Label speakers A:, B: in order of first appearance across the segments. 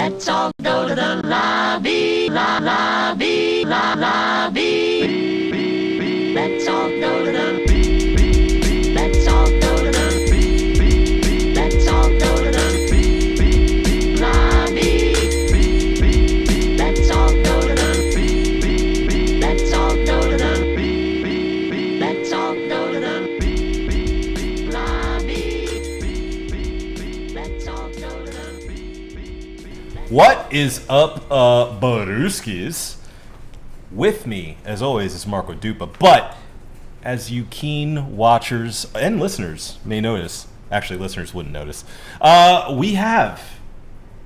A: Let's all go to the lobby, lobby, lobby. Let's all go to the. Let's all go to the. Let's all go to the lobby. Let's all go to the. Let's all go to the. Let's all go to the lobby. Let's all go to the.
B: What is up, Baruskis? With me, as always, is Marco Dupa. But, as you keen watchers and listeners may notice, actually listeners wouldn't notice, we have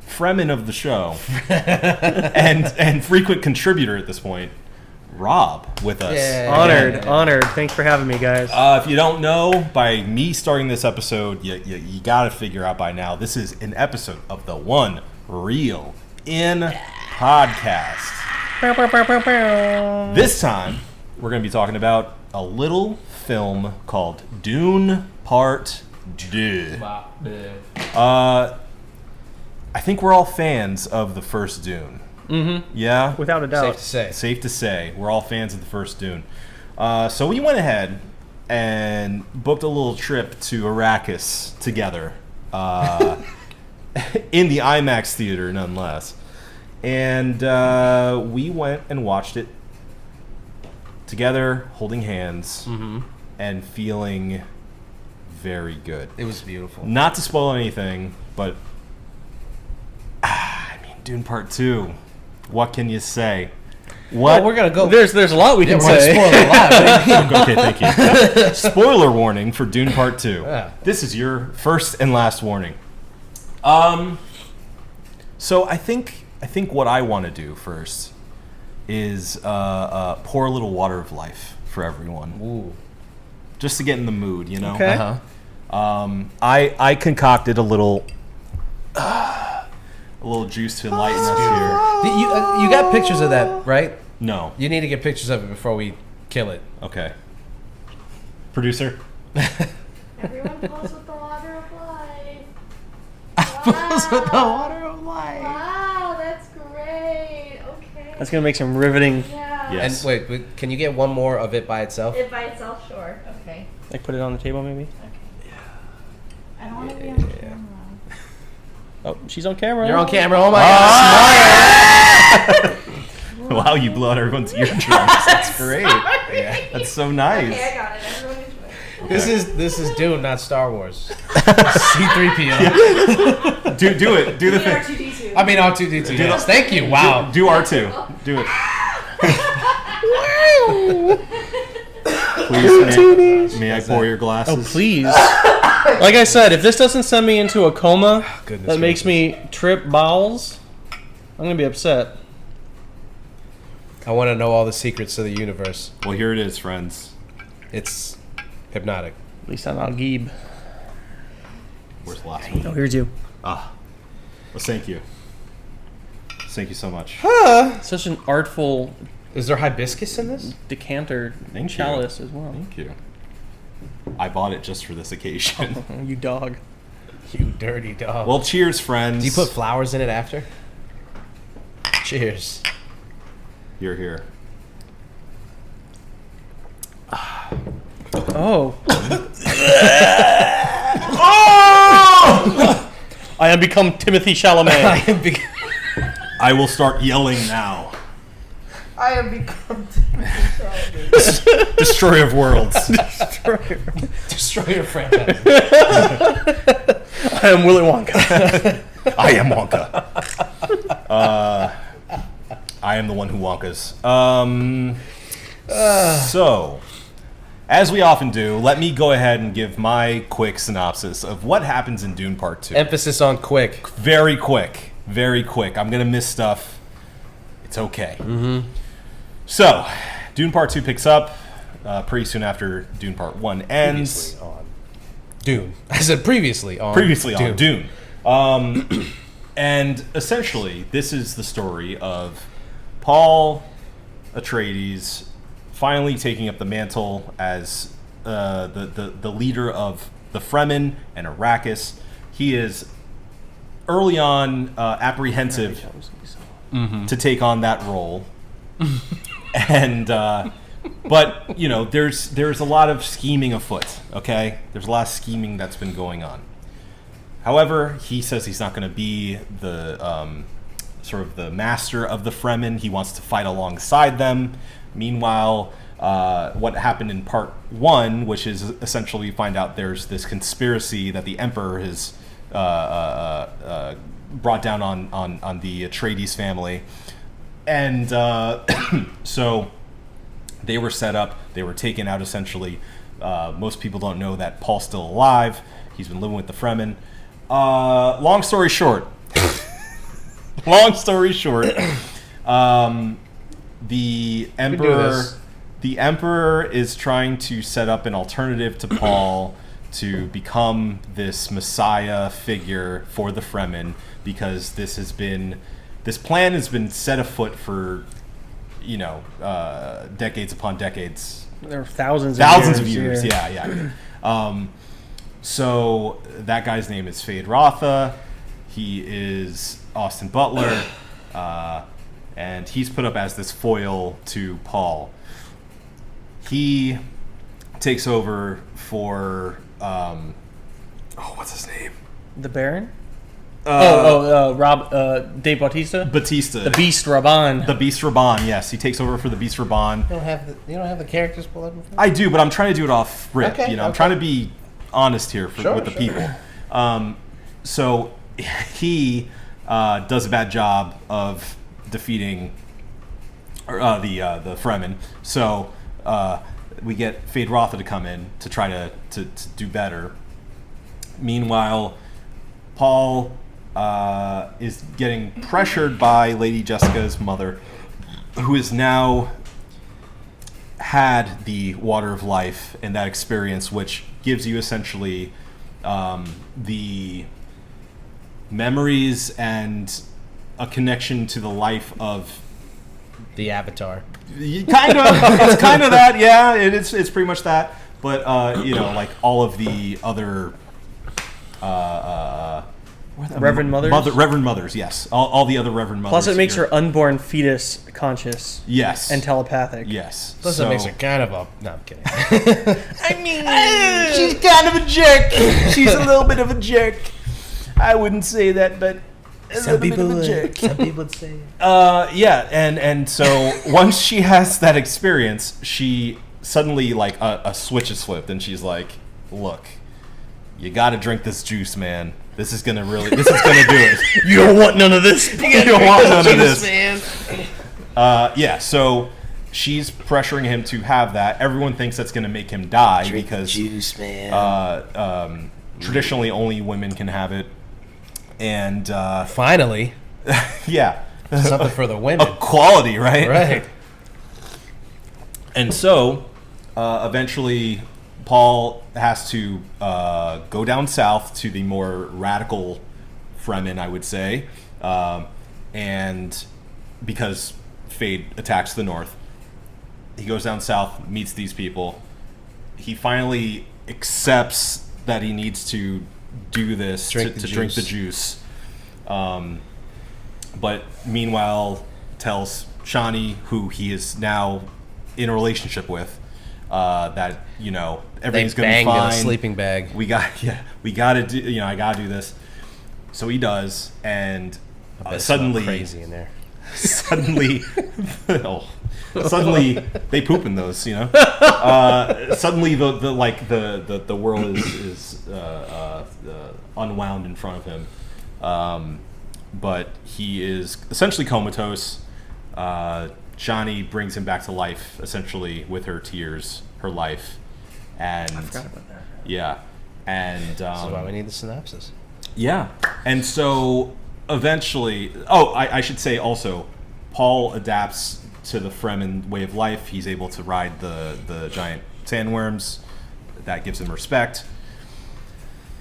B: Fremen of the show and frequent contributor at this point, Rob, with us.
C: Yeah. Honored. Thanks for having me, guys.
B: If you don't know, by me starting this episode, you got to figure out by now, this is an episode of the One Reel In podcast. This time, we're going to be talking about a little film called Dune Part 2. I think we're all fans of the first Dune.
C: Mm-hmm.
B: Yeah?
C: Without a doubt.
B: Safe to say. We're all fans of the first Dune. So we went ahead and booked a little trip to Arrakis together. In the IMAX theater, nonetheless. And we went and watched it together, holding hands, and feeling very good.
D: It was beautiful.
B: Not to spoil anything, but Dune Part 2. What can you say? What?
D: Well, we're gonna go.
C: There's a lot we can
D: we're
C: say.
D: gonna spoil a lot.
B: Okay, thank you. Spoiler warning for Dune Part 2.
D: Yeah.
B: This is your first and last warning. So I think what I want to do first is pour a little water of life for everyone.
D: Ooh.
B: Just to get in the mood, you know.
C: Okay.
B: I concocted a little juice to enlighten us here.
D: You got pictures of that, right?
B: No.
D: You need to get pictures of it before we kill it.
B: Okay. Producer.
E: Everyone pulls with the water of life.
D: Pulls with the water of life.
E: Wow, that's great. Okay.
C: That's going to make some riveting.
E: Yeah.
B: Yes.
D: And wait, can you get one more of it by itself?
E: It by itself, sure. Okay.
C: Like put it on the table, maybe?
E: Okay. I don't want to be on camera.
C: Oh, she's on camera.
D: You're on camera. Oh my god.
B: Wow, you blew out everyone's eardrums. That's great.
D: Yeah.
B: That's so nice.
E: Okay, I got it. Everyone enjoy.
D: This is Dune, not Star Wars. C-3PO.
B: Do it. Do the thing.
E: R2D2.
D: I mean R2D2. Yes. Thank you. Wow.
B: Do R2. Do it. Please, may I pour your glasses?
C: Oh, please. Like I said, if this doesn't send me into a coma that makes me trip bowels, I'm going to be upset.
D: I want to know all the secrets of the universe.
B: Well, here it is, friends.
D: It's hypnotic.
C: At least I'm not Geeb.
B: Where's the last one?
C: Oh, here's you.
B: Well, thank you. Thank you so much.
C: Such an artful
D: Is there hibiscus in this?
C: decanter
B: Thank you.
C: chalice as well.
B: Thank you. I bought it just for this occasion.
C: You dog.
D: You dirty dog.
B: Well, cheers, friends.
D: do you put flowers in it after? Cheers.
B: You're here.
C: Oh. I have become Timothy Chalamet.
B: I will start yelling now.
D: I have become
B: Destroyer of worlds.
D: Destroyer franchise.
C: I am Willy Wonka.
B: I am Wonka. I am the one who Wonkas. So, as we often do, let me go ahead and give my quick synopsis of what happens in Dune Part 2.
D: Emphasis on quick.
B: Very quick. Very quick. I'm going to miss stuff. It's okay.
D: Mm-hmm.
B: So, Dune Part 2 picks up pretty soon after Dune Part 1 ends.
D: Previously on Dune. I said previously on
B: Dune. And essentially, this is the story of Paul Atreides finally taking up the mantle as the leader of the Fremen and Arrakis. He is early on apprehensive to take on that role, and but you know, there's a lot of scheming afoot. Okay, there's a lot of scheming that's been going on. However, he says he's not going to be the sort of the master of the Fremen. He wants to fight alongside them. Meanwhile, what happened in part 1, which is essentially we find out there's this conspiracy that the Emperor has brought down on the Atreides family, and so they were set up. They were taken out essentially. Most people don't know that Paul's still alive. He's been living with the Fremen. Long story short, the Emperor is trying to set up an alternative to Paul to become this messiah figure for the Fremen, because this plan has been set afoot for, you know, decades upon decades.
C: There are thousands
B: of years. Yeah. So that guy's name is Fade Rotha. He is Austin Butler, and he's put up as this foil to Paul. He takes over for what's his name?
C: The Baron? Dave Bautista?
B: Batista.
C: The Beast Raban.
B: The Beast Raban, yes. He takes over for the Beast Raban.
D: You don't have the characters pulled up before?
B: I do, but I'm trying to do it off rip.
D: Okay,
B: I'm trying to be honest here with the people. So he does a bad job of defeating the Fremen. So we get Fade Rotha to come in to try to do better. Meanwhile, Paul is getting pressured by Lady Jessica's mother, who has now had the Water of Life and that experience, which gives you essentially the memories and a connection to the life of
D: the Avatar.
B: It's kind of that, yeah. It's pretty much that, but you know, like all of the other
C: Reverend Mothers?
B: Reverend Mothers, yes. All the other Reverend Mothers.
C: Plus, it makes
B: here.
C: her unborn fetus conscious.
B: Yes.
C: And telepathic.
B: Yes.
D: Plus, it makes her kind of a... No, I'm kidding.
B: I mean, she's kind of a jerk. She's a little bit of a jerk. I wouldn't say that, but
D: Some people would say.
B: Yeah, and so once she has that experience, she suddenly, like, a switch is flipped, and she's like, look, you got to drink this juice, man. This is gonna do it.
C: You don't want none of this.
B: You don't want none of this,
D: man.
B: Yeah. So she's pressuring him to have that. Everyone thinks that's gonna make him die because
D: juice, man.
B: Traditionally only women can have it, and
D: Finally,
B: yeah,
D: something for the women.
B: Equality, right?
D: Right.
B: And so eventually, Paul has to go down south to the more radical Fremen, I would say, and because Fade attacks the north, he goes down south, meets these people. He finally accepts that he needs to do this to drink the juice. But meanwhile, tells Shani, who he is now in a relationship with, that, you know, everything's going to be fine.
D: In a sleeping bag.
B: We got to do, you know, I got to do this. So he does, and suddenly
D: crazy in there.
B: Suddenly they poop in those, you know. Suddenly the world is unwound in front of him, but he is essentially comatose. Shani brings him back to life, essentially with her tears, her life, and
C: I forgot about that.
B: Yeah, and
D: This is why we need the synopsis.
B: yeah, and so eventually, I should say also, Paul adapts to the Fremen way of life. He's able to ride the giant sandworms. That gives him respect.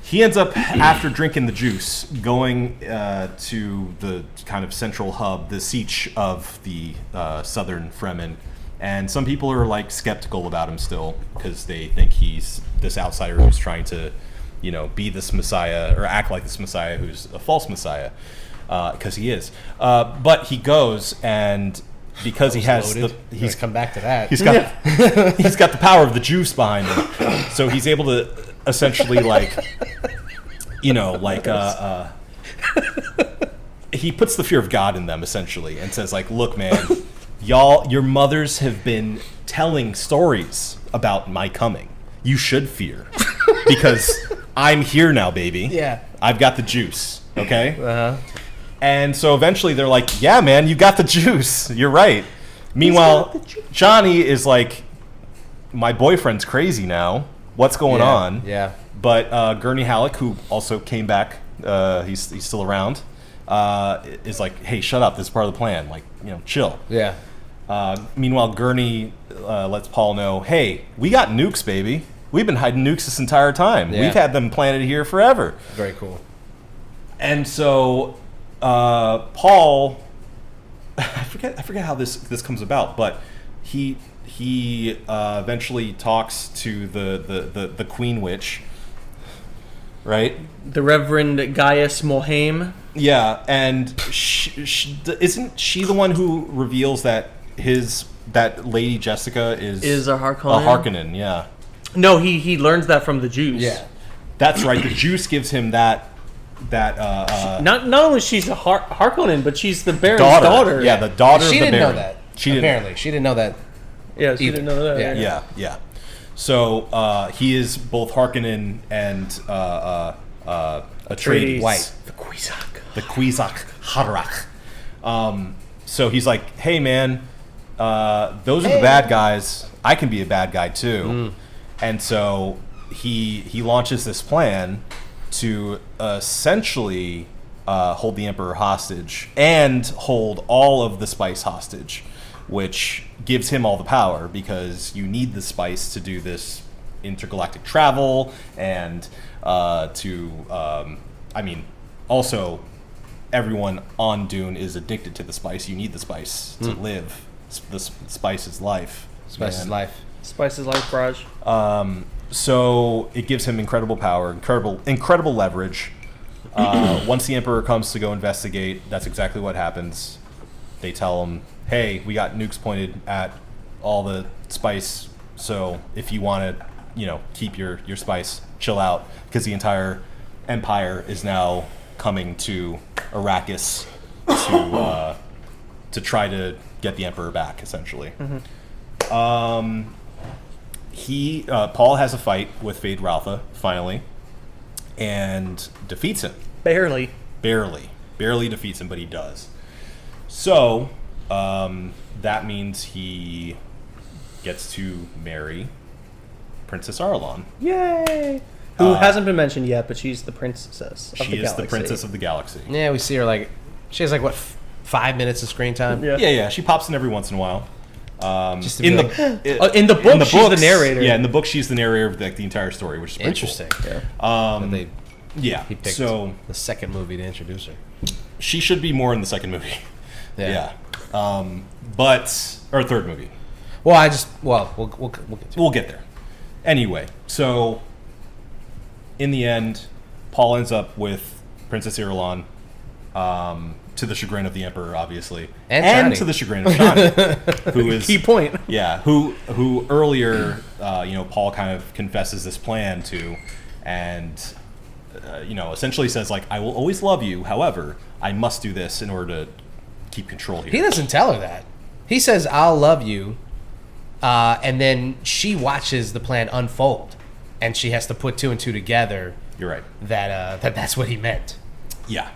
B: He ends up, after drinking the juice, going to the kind of central hub, the sietch of the southern Fremen. And some people are like skeptical about him still because they think he's this outsider who's trying to be this Messiah or act like this Messiah who's a false Messiah, because he is. But he goes, and because he has
D: he's come back to that.
B: He's got he's got the power of the juice behind him, so he's able to essentially he puts the fear of God in them essentially, and says like, look, man, your mothers have been telling stories about my coming. You should fear because I'm here now, baby.
D: Yeah,
B: I've got the juice. Okay. And so eventually they're like, yeah, man, you got the juice. You're right. Meanwhile, Johnny is like, my boyfriend's crazy now. What's going on?
D: Yeah.
B: But Gurney Halleck, who also came back, he's still around, is like, hey, shut up. This is part of the plan. Like, chill.
D: Yeah.
B: Meanwhile, Gurney lets Paul know, hey, we got nukes, baby. We've been hiding nukes this entire time.
D: Yeah.
B: We've had them planted here forever.
D: Very cool.
B: And so Paul, I forget how this comes about, but he eventually talks to the Queen Witch, right?
C: The Reverend Gaius Mulhame.
B: Yeah, and isn't she the one who reveals that that Lady Jessica is
C: a Harkonnen?
B: A Harkonnen, yeah.
C: No, he learns that from the Jews.
D: Yeah.
B: That's right. The juice gives him that.
C: Not only she's a Harkonnen, but she's the Baron's daughter.
B: Yeah, the daughter of the
D: She didn't
B: Baron.
D: know that.
B: She didn't.
D: Apparently, she didn't know that.
C: Yeah, she didn't know that.
D: Yeah.
B: Yeah. So he is both Harkonnen and Atreides.
D: White.
B: The Kwisatz Haderach. So he's like, hey, man, those are the bad guys. I can be a bad guy, too. And so he launches this plan to essentially hold the Emperor hostage and hold all of the spice hostage, which gives him all the power because you need the spice to do this intergalactic travel and also everyone on Dune is addicted to the spice. You need the spice to live. The spice is life.
D: Spice is life.
C: Spice is life, Raj.
B: So it gives him incredible power, incredible leverage. Once the Emperor comes to go investigate, that's exactly what happens. They tell him, hey, we got nukes pointed at all the spice, so if you want to, keep your spice, chill out, because the entire Empire is now coming to Arrakis to try to get the Emperor back, essentially. Paul has a fight with Fade Ralpha, finally, and defeats him.
C: Barely
B: defeats him, but he does. So that means he gets to marry Princess Arlan.
C: Yay! Who hasn't been mentioned yet, but she's the princess of the galaxy.
B: She is the princess of the galaxy.
D: Yeah, we see her she has 5 minutes of screen time.
C: Yeah.
B: She pops in every once in a while.
D: Just to
B: in
D: be
B: the
C: book, she's the narrator.
B: Yeah, in the book, she's the narrator of the entire story, which is pretty
D: interesting.
B: Cool.
D: He picked
B: so
D: the second movie to introduce her.
B: She should be more in the second movie.
D: Yeah.
B: Or third movie.
D: Well, we'll get there.
B: Anyway, so in the end, Paul ends up with Princess Irulan, to the chagrin of the Emperor, obviously, and to the chagrin of Johnny, who is
C: key point.
B: Yeah, who earlier, Paul kind of confesses this plan to, and essentially says like, I will always love you. However, I must do this in order to keep control here.
D: He doesn't tell her that. He says, I'll love you, and then she watches the plan unfold, and she has to put two and two together.
B: You're right.
D: That's what he meant.
B: Yeah.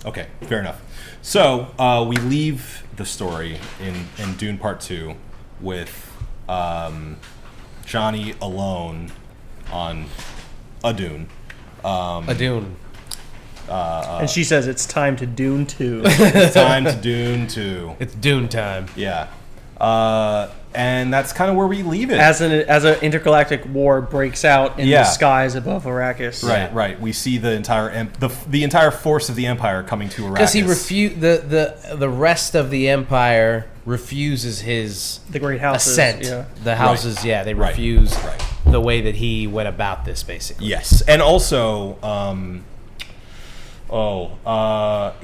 B: Okay, fair enough. So we leave the story in Dune Part 2 with Johnny alone on a dune.
C: And she says it's time to Dune 2.
B: It's time to Dune 2.
D: It's Dune time.
B: Yeah. And that's kind of where we leave it.
C: As an intergalactic war breaks out in the skies above Arrakis.
B: Right. We see the entire the entire force of the Empire coming to Arrakis.
D: Because he the rest of the Empire refuses his
C: the great houses
D: ascent.
C: Yeah.
D: The houses, they refuse.
B: Right.
D: the way that he went about this, basically.
B: Yes, and also,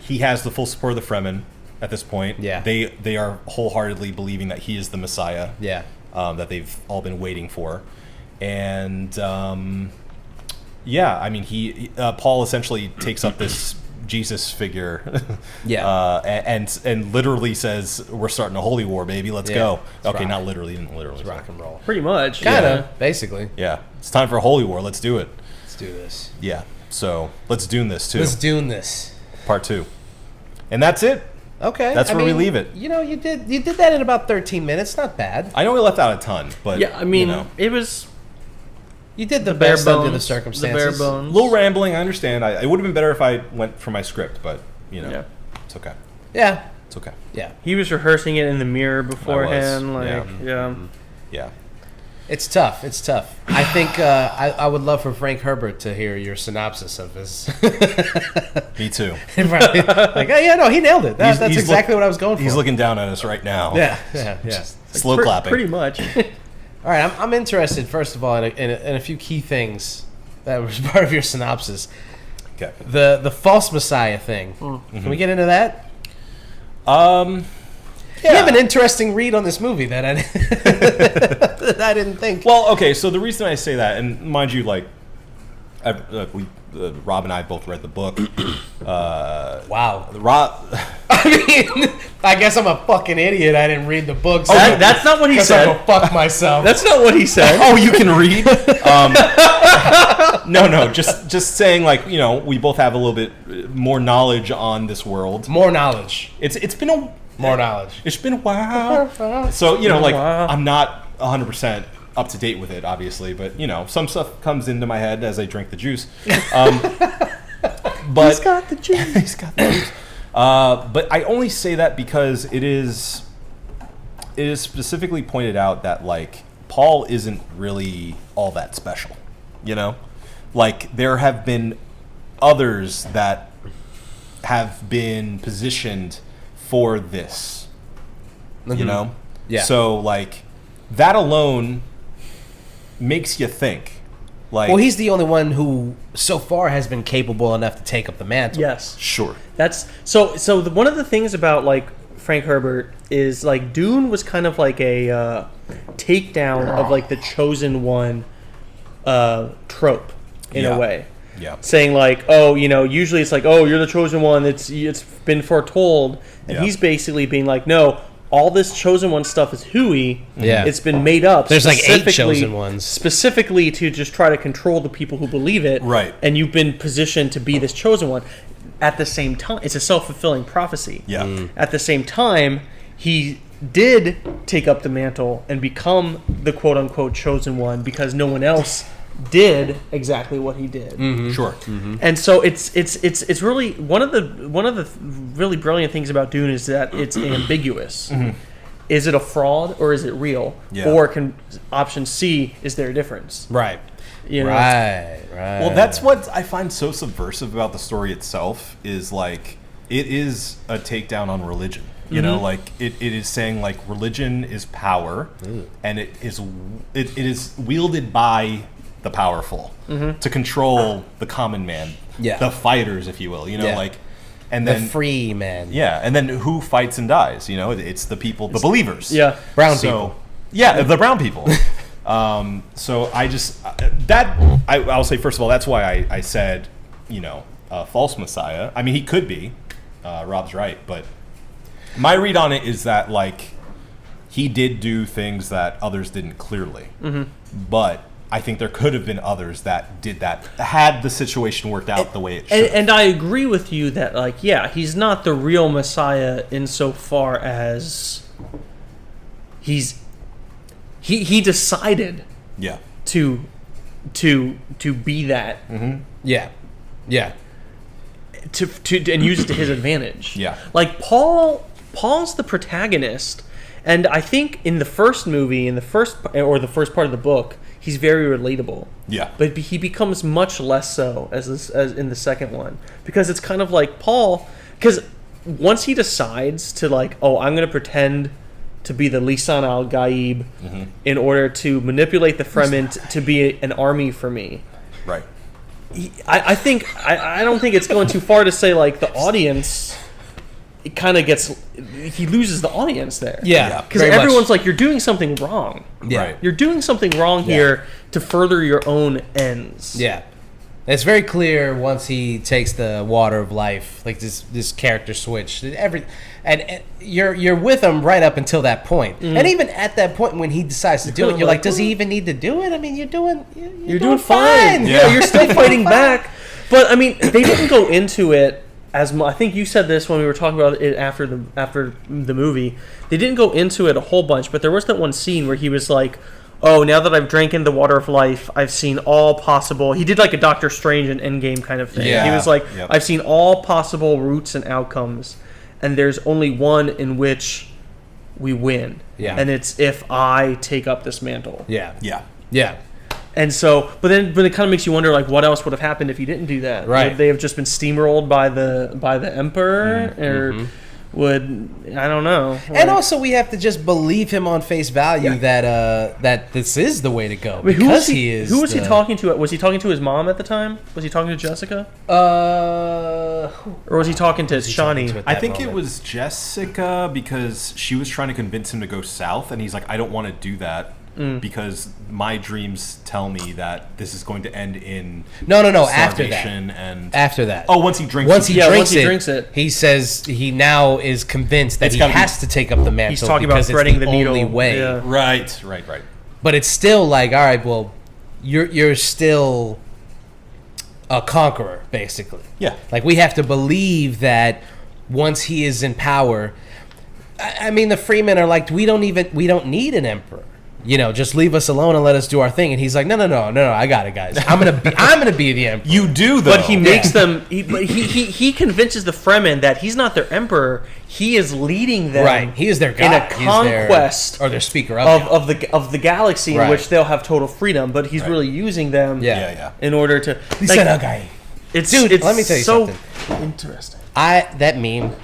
B: he has the full support of the Fremen at this point.
D: Yeah.
B: They are wholeheartedly believing that he is the Messiah.
D: Yeah.
B: That they've all been waiting for, and I mean, Paul essentially takes up this Jesus figure, and literally says, "We're starting a holy war, baby. Let's go."
D: Let's
B: Okay,
D: rock.
B: not literally, didn't literally.
D: Let's rock and roll.
C: Pretty much.
D: Kind of, basically.
B: Yeah, it's time for a holy war. Let's do it.
D: Let's do this.
B: Yeah, so let's do this too.
D: Let's do this.
B: Part 2, and that's it.
D: Okay.
B: That's where we leave it.
D: You know, you did that in about 13 minutes. Not bad.
B: I know we left out a ton, but
C: Yeah, I mean,
B: you know,
C: it was
D: You did the
C: bare
D: best
C: bones.
D: under the circumstances.
C: The bare
B: a
C: bones.
B: little rambling. I understand. It would have been better if I went for my script, but you know,
C: Yeah.
B: it's okay.
D: Yeah.
B: It's okay.
D: Yeah.
C: He was rehearsing it in the mirror beforehand.
B: yeah.
C: Yeah.
B: Yeah.
D: It's tough. It's tough. I think I would love for Frank Herbert to hear your synopsis of his.
B: Me too.
D: Probably, like, oh, yeah, no, he nailed it. That's
B: He's
D: exactly what I was going for.
B: He's looking down at us right now.
D: Yeah.
B: Slow clapping.
C: Pretty much.
D: All right, I'm interested, first of all, in a few key things that was part of your synopsis.
B: Okay.
D: The false messiah thing. Can we get into that? You have an interesting read on this movie that I, that I didn't think.
B: Well, okay. So the reason I say that, and mind you, like, Rob and I both read the book.
D: Wow.
B: Rob.
D: I mean, I guess I'm a fucking idiot. I didn't read the books.
C: That's not what he
D: I'm
C: said.
D: gonna fuck myself.
C: That's not what he said.
B: Oh, you can read. No. Just saying, like, you know, we both have a little bit more knowledge on this world.
D: More knowledge.
B: It's been a
D: More knowledge.
B: It's been a while. So, you know, like,
C: Wow.
B: I'm not 100% up to date with it, obviously, but, you know, some stuff comes into my head as I drink the juice. But
C: He's got the juice.
B: he's got the juice. But I only say that because it is specifically pointed out that, like, Paul isn't really all that special, you know? Like, there have been others that have been positioned for this, you know?
D: Yeah.
B: So, like, that alone makes you think. Like,
D: Well, he's the only one who, so far, has been capable enough to take up the mantle.
C: Yes.
B: sure.
C: That's so. One of the things about like Frank Herbert is like Dune was kind of like a takedown of like the chosen one trope in
B: Yeah.
C: a way.
B: Yeah.
C: Saying like, oh, you know, usually it's like, oh, you're the chosen one. It's been foretold, and
B: Yeah.
C: he's basically being like, no, all this chosen one stuff is hooey.
D: Yeah.
C: It's been made up.
D: There's like 8
C: specifically-
D: chosen ones.
C: specifically to just try to control the people who believe it.
B: Right.
C: And you've been positioned to be this chosen one. At the same time, it's a self-fulfilling prophecy.
B: Yeah.
C: At the same time, he did take up the mantle and become the quote-unquote chosen one because no one else did exactly what he did.
B: Sure.
C: And so it's really one of the really brilliant things about Dune is that it's ambiguous. Is it a fraud or is it real?
B: Yeah.
C: Or can option C, is there a difference?
D: Right.
C: You know?
D: Right.
B: Well, that's what I find so subversive about the story itself is, like, it is a takedown on religion. You know, like, it is saying, like, religion is power, and it is wielded by the powerful to control the common man,
D: Yeah.
B: the fighters, if you will. You know,
D: Yeah.
B: like, and
D: The
B: then
D: free man.
B: yeah, and then who fights and dies? You know, it's the people, the believers.
C: Yeah.
D: Brown
B: So-
D: people.
B: Yeah, the brown people. So I just I'll say, first of all, that's why I said, you know, false messiah. I mean, he could be. Rob's right, but my read on it is that, like, he did do things that others didn't clearly. But I think there could have been others that did that had the situation worked out the way it should.
C: And I agree with you that, like, yeah, he's not the real Messiah insofar as he decided
B: Yeah.
C: to be that
D: Yeah. Yeah.
C: to and use it to his advantage.
B: Yeah.
C: Like Paul's the protagonist, and I think in the first movie, the first part of the book, he's very relatable.
B: Yeah.
C: But he becomes much less so as in the second one, because it's kind of like Paul, because once he decides to, like, oh, I'm going to pretend to be the Lisan al-Gaib in order to manipulate the Fremen to be an army for me.
B: Right.
C: I think I don't think it's going too far to say like the audience. It kind of he loses the audience there.
D: Yeah,
C: because
D: very
C: everyone's
D: much.
C: like, you're doing something wrong.
D: Yeah.
B: Right.
C: You're doing something wrong here to further your own ends.
D: Yeah. It's very clear once he takes the water of life, like this character switch. And you're with him right up until that point. And even at that point when he decides to do it, you're like, does he even need to do it? I mean, you're doing fine.
C: Yeah, you're still fighting back. But I mean, they didn't go into it as much. I think you said this when we were talking about it after the movie. They didn't go into it a whole bunch, but there was that one scene where he was like, oh, now that I've drank in the water of life, I've seen all possible... He did like a Doctor Strange and Endgame kind of thing.
D: Yeah.
C: He was like, I've seen all possible routes and outcomes, and there's only one in which we win.
D: Yeah.
C: And it's if I take up this mantle.
D: Yeah.
B: Yeah.
D: Yeah.
C: And so, but it kind of makes you wonder, like, what else would have happened if he didn't do that?
D: Right.
C: Would they have just been steamrolled by the Emperor, or would I don't know?
D: And also, we have to just believe him on face value that this is the way to go.
C: I mean,
D: because
C: who was he talking to? Was he talking to his mom at the time? Was he talking to Jessica? Or was he talking to Shawnee?
B: I think it was Jessica, because she was trying to convince him to go south, and he's like, I don't want to do that because my dreams tell me that this is going to end in
D: No. After that.
B: And
D: After that.
B: oh, once he drinks
D: Once he
B: it.
C: drinks it,
D: he says he now is convinced that
B: It's
D: he
B: gotta be-
D: has to take up the mantle.
C: he's talking about
D: because
C: threading
D: it's
C: the
D: only
C: needle.
D: way.
C: Yeah.
B: Right.
D: But it's still like, all right, well, you're still a conqueror, basically.
B: Yeah.
D: Like, we have to believe that once he is in power, I mean, the Freemen are like, we don't need an emperor. You know, just leave us alone and let us do our thing. And he's like, no, I got it, guys. I'm gonna be the emperor.
B: You do, though.
C: But he makes them. He convinces the Fremen that he's not their emperor. He is leading them.
D: Right. He is their
C: in
D: god.
C: a
D: He's
C: conquest
D: or their speaker
C: of the galaxy,
D: Right.
C: in which they'll have total freedom. But he's really using them.
D: Yeah.
C: In order to.
D: He
C: like,
D: said, okay.
C: It's,
D: Dude,
C: it's
D: let me tell you
C: so
D: something.
C: interesting.
D: That meme.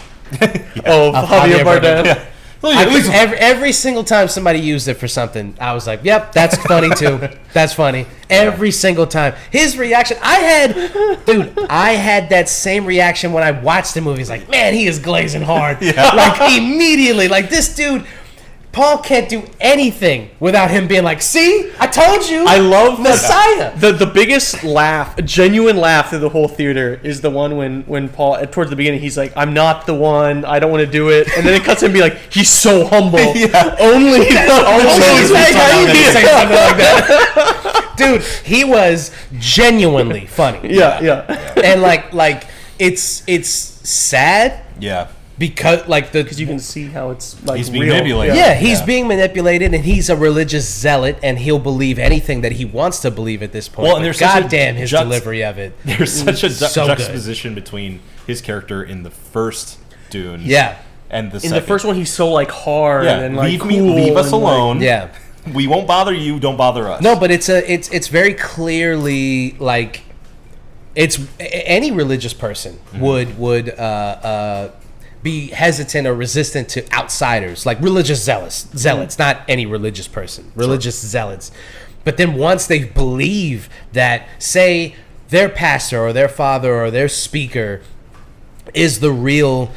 C: Oh,
D: Of
C: Javier
D: Javier
C: Bardem.
B: Yeah. Well,
D: I
B: at least
D: every single time somebody used it for something, I was like, "Yep, that's funny too. That's funny." Every single time, his reaction, I had that same reaction when I watched the movie. He's like, "Man, he is glazing hard." Like immediately, like this dude. Paul can't do anything without him being like, "See, I told you."
C: I love
D: Messiah.
C: The biggest laugh, a genuine laugh through the whole theater, is the one when Paul, towards the beginning, he's like, "I'm not the one. I don't want to do it," and then it cuts him be like, "He's so humble." Only
D: Always say something like that. Dude, he was genuinely funny.
C: Yeah.
D: And like it's sad
B: yeah.
D: because
C: Because you can see how it's like
B: He's being
C: real.
B: manipulated.
D: yeah, he's being manipulated, and he's a religious zealot, and he'll believe anything that he wants to believe at this point.
B: Well, and
D: But
B: there's such a
D: goddamn his delivery of it.
B: There's such a
D: So good.
B: juxtaposition between his character in the first Dune
D: Yeah,
B: and the
C: In
B: second.
C: the first one, he's so like hard and like
B: leave
C: cool.
B: leave us
C: and, like,
B: alone.
D: yeah.
B: We won't bother you, don't bother us.
D: No, but it's very clearly like any religious person would be hesitant or resistant to outsiders, like religious zealots, not any religious person, religious zealots. But then once they believe that, say, their pastor or their father or their speaker is the real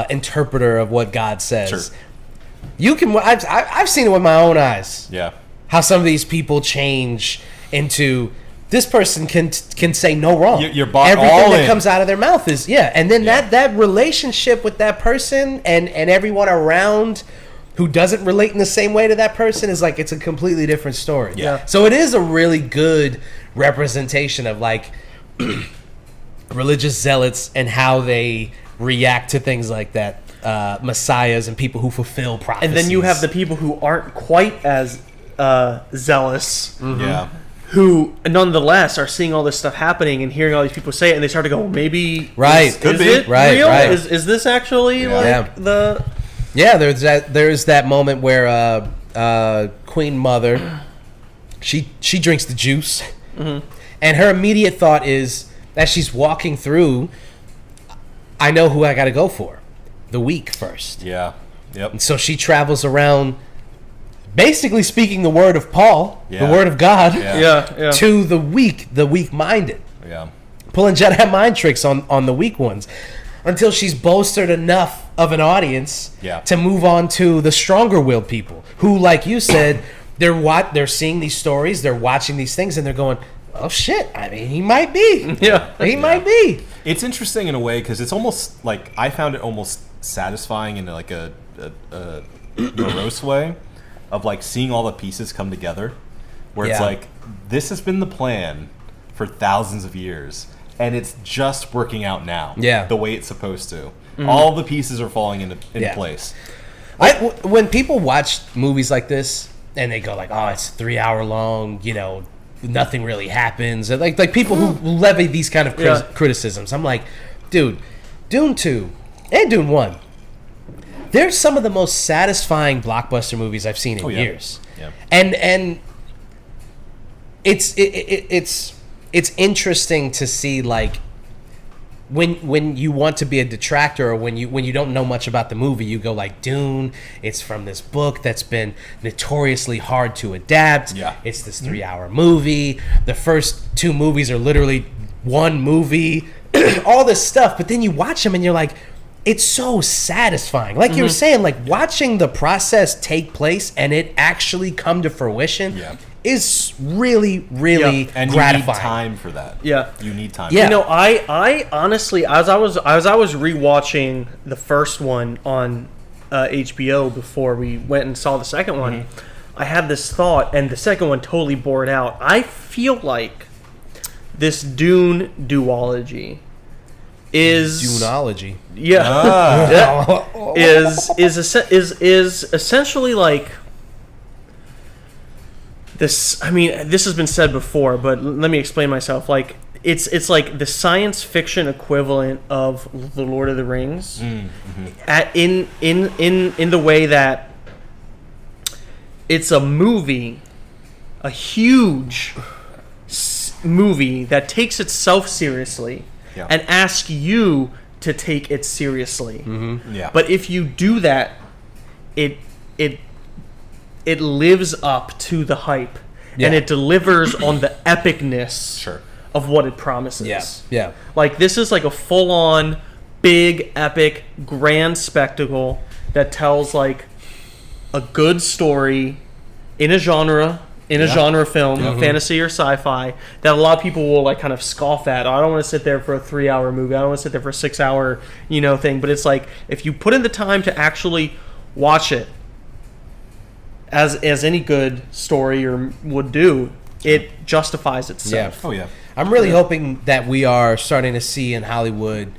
D: interpreter of what God says,
B: Sure.
D: you can. I've seen it with my own eyes.
B: Yeah.
D: How some of these people change into this person can say no wrong.
B: You're bought
D: Everything
B: all
D: that
B: in.
D: comes out of their mouth is and then that relationship with that person and everyone around who doesn't relate in the same way to that person is like it's a completely different story.
B: Yeah.
D: So it is a really good representation of like religious zealots and how they react to things like that. Messiahs and people who fulfill prophecies.
C: And then you have the people who aren't quite as zealous.
B: Yeah.
C: Who nonetheless are seeing all this stuff happening and hearing all these people say it, and they start to go, maybe
D: Right.
C: is,
B: Could
C: is
B: be.
C: it
D: Right,
C: real?
D: right.
C: Is this actually
D: Yeah.
C: the
D: Yeah, there's that moment where Queen Mother she drinks the juice, and her immediate thought is as she's walking through, I know who I got to go for, the weak first.
B: Yeah. Yep.
D: And so she travels around, basically speaking the word of Paul,
B: Yeah.
D: the word of God,
C: Yeah.
D: to the weak-minded,
B: Yeah.
D: pulling Jedi mind tricks on the weak ones, until she's bolstered enough of an audience to move on to the stronger-willed people, who, like you said, they're seeing these stories, they're watching these things, and they're going, oh shit, I mean, he might be.
C: Yeah.
D: He might be.
B: It's interesting in a way because it's almost like I found it almost satisfying in like a morose way of like seeing all the pieces come together, where it's
D: Yeah.
B: like this has been the plan for thousands of years and it's just working out now.
D: Yeah.
B: the way it's supposed to. All the pieces are falling into
D: Yeah.
B: place.
D: When people watch movies like this and they go like, oh, it's 3 hour long, nothing really happens, and like people who levy these kind of criticisms, I'm like, dude, Dune 2 and Dune 1, they're some of the most satisfying blockbuster movies I've seen in years.
B: Yeah.
D: And it's interesting to see, like, when you want to be a detractor, or when you don't know much about the movie, you go like, Dune, it's from this book that's been notoriously hard to adapt.
B: Yeah.
D: It's this 3 hour movie. The first two movies are literally one movie. All this stuff, but then you watch them and you're like, it's so satisfying. Like you were saying, like watching the process take place and it actually come to fruition is really, really
B: And
D: gratifying.
B: you need time for that.
C: Yeah.
B: You need time.
D: Yeah.
C: You know, I honestly, as I was rewatching the first one on HBO before we went and saw the second one, I had this thought, and the second one totally bore it out. I feel like this Dune duology is
D: Dunology.
C: is essentially like this. I mean, this has been said before, but let me explain myself. Like it's like the science fiction equivalent of the Lord of the Rings, in the way that it's a movie, a huge movie that takes itself seriously and asks you to take it seriously.
B: Yeah.
C: But if you do that, it lives up to the hype and it delivers on the epicness of what it promises.
D: Yeah.
C: Like this is like a full-on big epic grand spectacle that tells like a good story in a genre film, fantasy or sci-fi, that a lot of people will like kind of scoff at. Oh, I don't want to sit there for a 3 hour movie. I don't want to sit there for a 6 hour, thing. But it's like if you put in the time to actually watch it, as any good story would do, it justifies itself.
B: Oh yeah.
D: I'm really hoping that we are starting to see in Hollywood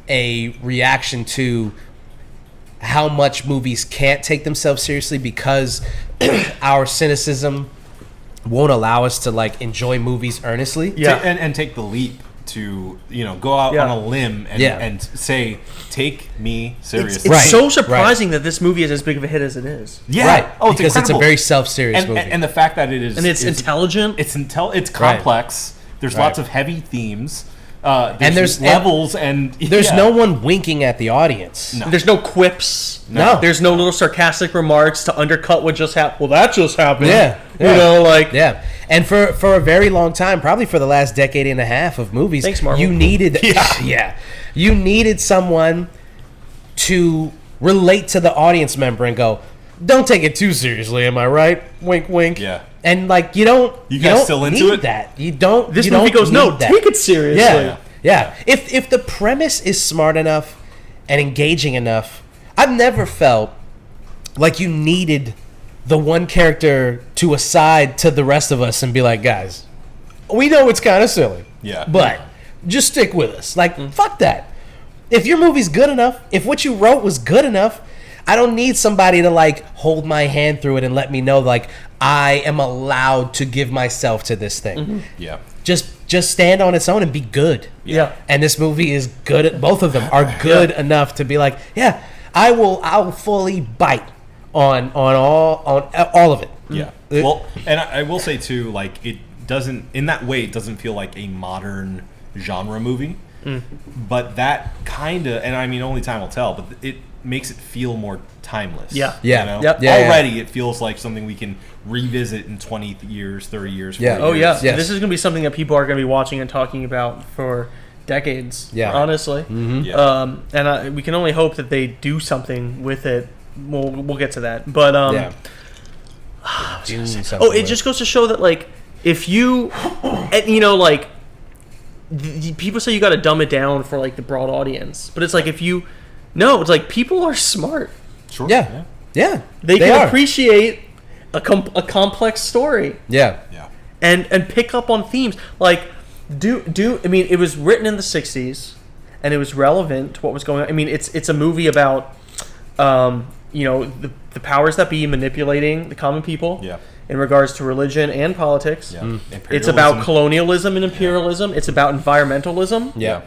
D: a reaction to how much movies can't take themselves seriously because our cynicism won't allow us to like enjoy movies earnestly.
B: And take the leap to go out on a limb and say, take me seriously.
C: It's so surprising that this movie is as big of a hit as it is.
B: Yeah.
D: Right.
B: Oh, it's
D: because it's a
B: incredible.
D: very self-serious movie.
B: And the fact that it is,
C: And it's intelligent.
B: It's complex. There's lots of heavy themes. There's levels and
D: there's no one winking at the audience.
B: No.
C: There's no quips.
D: No.
C: There's no little sarcastic remarks to undercut what just happened. Well, that just happened.
D: Yeah.
C: Yeah.
D: And for a very long time, probably for the last decade and a half of movies,
C: Thanks, Marvel.
D: you needed you needed someone to relate to the audience member and go, don't take it too seriously, am I right? Wink, wink.
B: Yeah.
D: And like you don't
B: guys still into
D: need
B: it?
D: that. You don't.
C: This
D: you
C: movie
D: don't
C: goes, no,
D: need that.
C: take it seriously.
D: Yeah. If the premise is smart enough and engaging enough, I've never felt like you needed the one character to aside to the rest of us and be like, guys, we know it's kind of silly.
B: Yeah.
D: But just stick with us. Like, fuck that. If your movie's good enough, if what you wrote was good enough, I don't need somebody to like hold my hand through it and let me know like I am allowed to give myself to this thing.
B: Yeah.
D: Just stand on its own and be good.
C: Yeah.
D: And this movie is good. Both of them are good enough to be like, yeah, I'll fully bite on all of it.
B: Yeah. Well, and I will say too, like it doesn't in that way. It doesn't feel like a modern genre movie. But that kind of, and I mean, only time will tell, but it makes it feel more timeless.
C: Yeah.
D: Yeah.
B: You know?
C: Yep.
D: Yeah,
B: Already it feels like something we can revisit in 20 years, 30 years, 40
D: Yeah.
C: Oh yeah,
B: years.
D: Yes.
C: this is going to be something that people are going to be watching and talking about for decades.
D: Yeah.
C: Honestly.
B: Yeah.
C: And we can only hope that they do something with it. We'll get to that, but
D: Yeah.
C: it just goes to show that, like, if you, and, you know, like, people say you got to dumb it down for, like, the broad audience, but it's like, if you, no, it's like, people are smart.
B: Sure.
D: Yeah. Yeah.
C: They can
D: are.
C: appreciate a complex story
D: Yeah.
B: Yeah.
C: and pick up on themes. Like, I mean, it was written in the 60s, and it was relevant to what was going on. I mean, it's a movie about, you know, the powers that be manipulating the common people.
B: Yeah.
C: In regards to religion and politics.
B: Yeah.
C: It's about
B: Imperialism.
C: colonialism and imperialism. It's about environmentalism.
D: Yeah.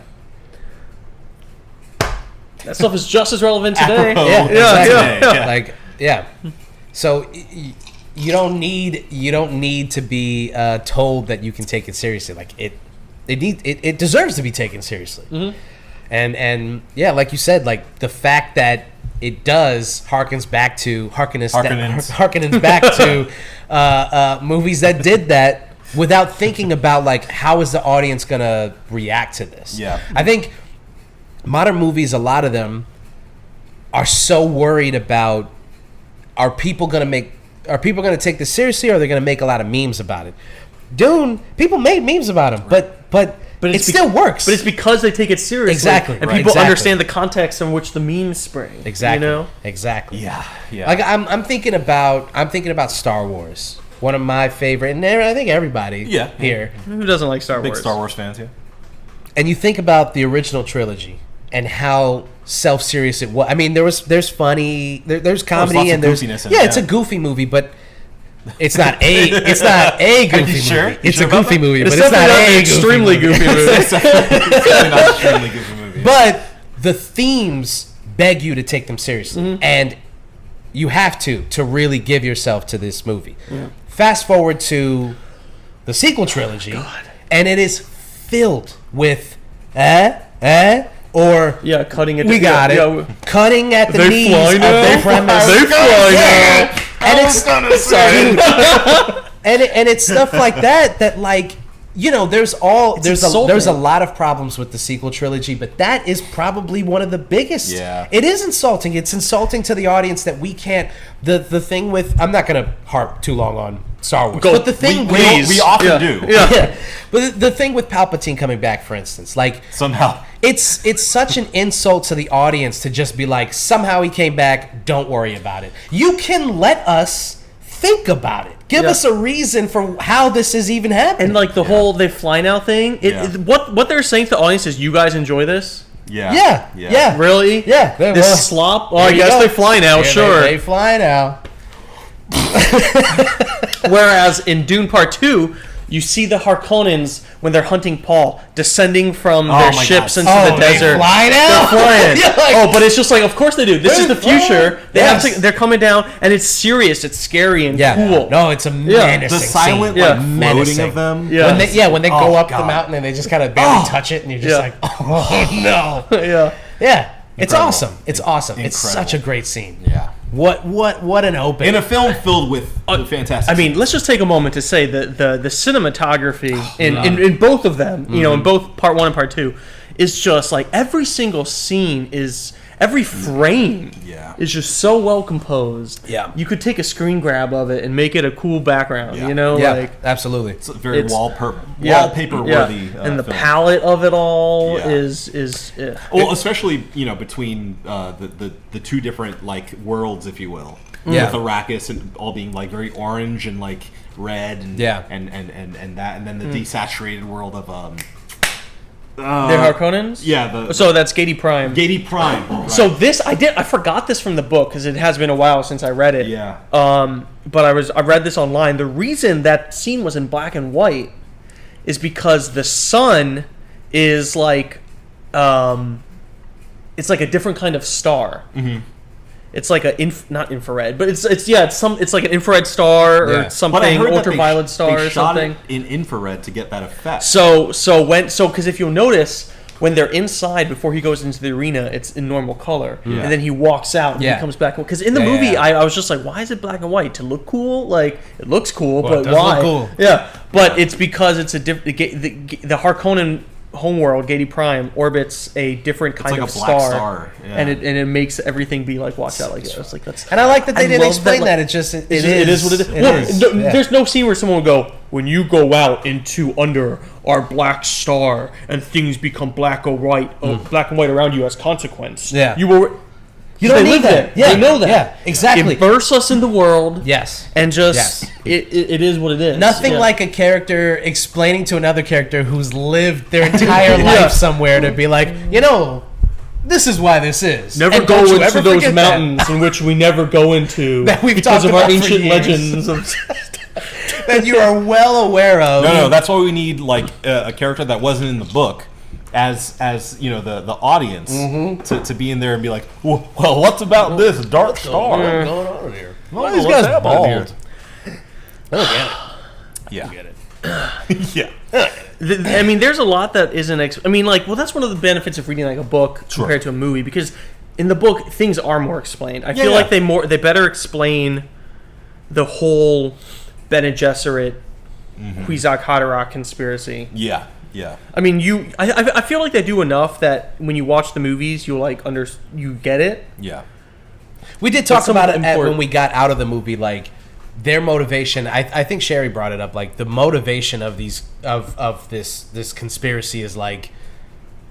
C: That stuff is just as relevant today.
B: Apropos
D: Yeah,
B: exactly.
C: yeah.
D: Like, yeah. So you don't need to be told that you can take it seriously. Like it deserves to be taken seriously. And yeah, like you said, like the fact that it does harkens back to back to movies that did that without thinking about, like, how is the audience gonna react to this.
B: Yeah.
D: I think modern movies, a lot of them are so worried about, are people gonna take this seriously, or are they gonna make a lot of memes about it? Dune, people made memes about him, but it still works.
C: But it's because they take it seriously.
D: Exactly,
C: And
D: right.
C: people
D: Exactly.
C: understand the context in which the memes spring.
D: Exactly.
C: You know?
D: Exactly.
B: Yeah. Yeah.
D: Like I'm thinking about Star Wars. One of my favorite, and I think everybody here.
C: Who doesn't like Star
B: Big
C: Wars?
B: Star Wars fans, yeah.
D: And you think about the original trilogy and how self-serious it was. I mean, there's comedy,
B: lots
D: and
B: of
D: there's
B: goofiness in
D: yeah,
B: it,
D: it's a
B: yeah.
D: goofy movie, but it's not a goofy movie.
B: sure? You
D: It's
B: sure
D: a
B: about
D: goofy
B: that?
D: movie,
C: It's
D: but it's not
C: definitely
D: a
C: extremely goofy movie.
B: It's definitely not a extremely goofy movie.
D: But the themes beg you to take them seriously, and you have to really give yourself to this movie. Fast forward to the sequel trilogy, and it is filled with or
C: Yeah, cutting it.
D: we got it,
C: Yeah,
D: cutting at the
C: They
D: knees
C: fly
D: of
C: now?
D: the premise.
C: They fly now.
D: And it's stuff like that, like, you know, there's
C: insulting.
D: a lot of problems with the sequel trilogy, but that is probably one of the biggest.
B: Yeah.
D: It is insulting. It's insulting to the audience that we can't. The thing with, I'm not gonna harp too long on Star Wars, but the thing
B: we often
C: Yeah.
B: do.
C: Yeah.
D: yeah, but the thing with Palpatine coming back, for instance, like,
B: Somehow.
D: it's such an insult to the audience to just be like, somehow he came back, don't worry about it. You can let us think about it. Give
C: Yeah.
D: us a reason for how this is even happening.
C: And like the whole they fly now thing. What they're saying to the audience is, you guys enjoy this?
B: Yeah.
D: yeah.
C: Really?
D: Yeah.
C: This slop? Oh, I
D: you
C: guess
D: go.
C: they fly now,
D: Yeah,
C: sure.
D: They fly now.
C: Whereas in Dune Part 2, you see the Harkonnens when they're hunting Paul descending from their
B: my
C: ships
B: God.
C: into the
D: they
C: desert.
D: fly now?
C: They're flying.
D: You're like,
C: Oh, but it's just like, of course they do. This is the future. They have
D: Yes.
C: to, they're coming down, and it's serious. It's scary and
D: yeah.
C: cool.
D: No, it's a menacing
B: The silent
D: scene.
C: Yeah.
B: like floating
D: Menacing.
B: of them.
C: Yeah.
D: When they go
B: Oh,
D: up the
B: God.
D: mountain and they just kind of barely touch it, and you're just
C: Yeah.
D: like, oh no.
C: Yeah.
D: Yeah. It's
B: Incredible.
D: awesome. It's awesome. It's
B: Incredible.
D: such a great scene.
B: Yeah.
D: What an open.
B: In a film filled with fantastic.
C: I mean, let's just take a moment to say that the cinematography in both of them, you know, in both Part 1 and Part 2, is just like every single scene is, every frame
B: Yeah.
C: is just so well composed.
D: Yeah.
C: You could take a screen grab of it and make it a cool background,
B: Yeah.
C: you know?
D: yeah,
C: Like,
D: absolutely.
B: it's very
C: it's-
B: wallpaper
C: yeah,
B: worthy.
C: yeah. And the palette of it all
B: Yeah.
C: is
B: Well, especially between the two different like worlds, if you will.
D: Yeah.
B: With Arrakis and all being like very orange and like red and
D: Yeah.
B: and that, and then the desaturated world of
C: the Harkonnens?
B: yeah, the
C: So that's Gady Prime.
B: Gady Prime. Right.
C: So this I forgot this from the book because it has been a while since I read it.
B: yeah,
C: But I read this online. The reason that scene was in black and white is because the sun is like, it's like a different kind of star. It's like a not infrared, but it's like an infrared star or
D: Yeah.
C: something,
B: But I heard that
C: ultraviolet star
B: they
C: or
B: shot
C: something.
B: it in infrared to get that effect.
C: Because if you'll notice, when they're inside before he goes into the arena, it's in normal color, and then he walks out and
D: Yeah.
C: he comes back. Because in the
D: Yeah,
C: movie,
D: yeah.
C: I was just like, why is it black and white? To look cool? Like it looks cool,
D: Well, it
C: but
D: does
C: why?
D: look cool.
C: Yeah, but it's because it's a different. The Harkonnen homeworld, Gedi Prime, orbits a different kind
B: like
C: of
B: a black
C: star,
B: star, yeah.
C: and it makes everything be like watched out like this. Like that's.
D: And I like that they didn't
C: love
D: explain
C: like,
D: that. It just it
C: it is what it is.
D: It
C: Well,
D: is.
C: no, there's no scene where someone will go, when you go out into under our black star and things become black and white around you as consequence.
D: Yeah.
C: You will.
D: You don't
C: they
D: need
C: live
D: that.
C: there.
D: Yeah,
C: They know that.
D: yeah, exactly.
C: Immerse us in the world.
D: Yes.
C: And just
D: Yes.
C: it is what it is.
D: Nothing
C: Yeah.
D: like a character explaining to another character who's lived their entire
C: Yeah.
D: life somewhere to be like, this is why this is.
C: Never
D: And
C: go
D: don't you
C: into
D: ever
C: those
D: forget that.
C: mountains in which we never go into
D: That we've
C: because
D: talked
C: of our
D: about for
C: ancient
D: years.
C: legends. Of,
D: That you are well aware of.
B: No, that's why we need like a character that wasn't in the book, as the audience to be in there and be like, well, what's about this dark star?
D: What's going on here?
B: Why
D: This
B: is
D: guy's
B: that
D: bald. I don't
B: Yeah,
D: get it.
B: yeah.
C: I mean, there's a lot that isn't. That's one of the benefits of reading like a book
B: Sure.
C: compared to a movie, because in the book things are more explained. I feel
B: Yeah.
C: like they better explain the whole Bene Gesserit Kwisatz Haderach conspiracy.
B: Yeah, yeah.
C: I mean, I feel like they do enough that when you watch the movies, you'll you get it.
B: Yeah.
D: We did talk
C: But some
D: about it
C: important-
D: when we got out of the movie, like their motivation. I think Sherry brought it up. Like the motivation of these of this conspiracy is like,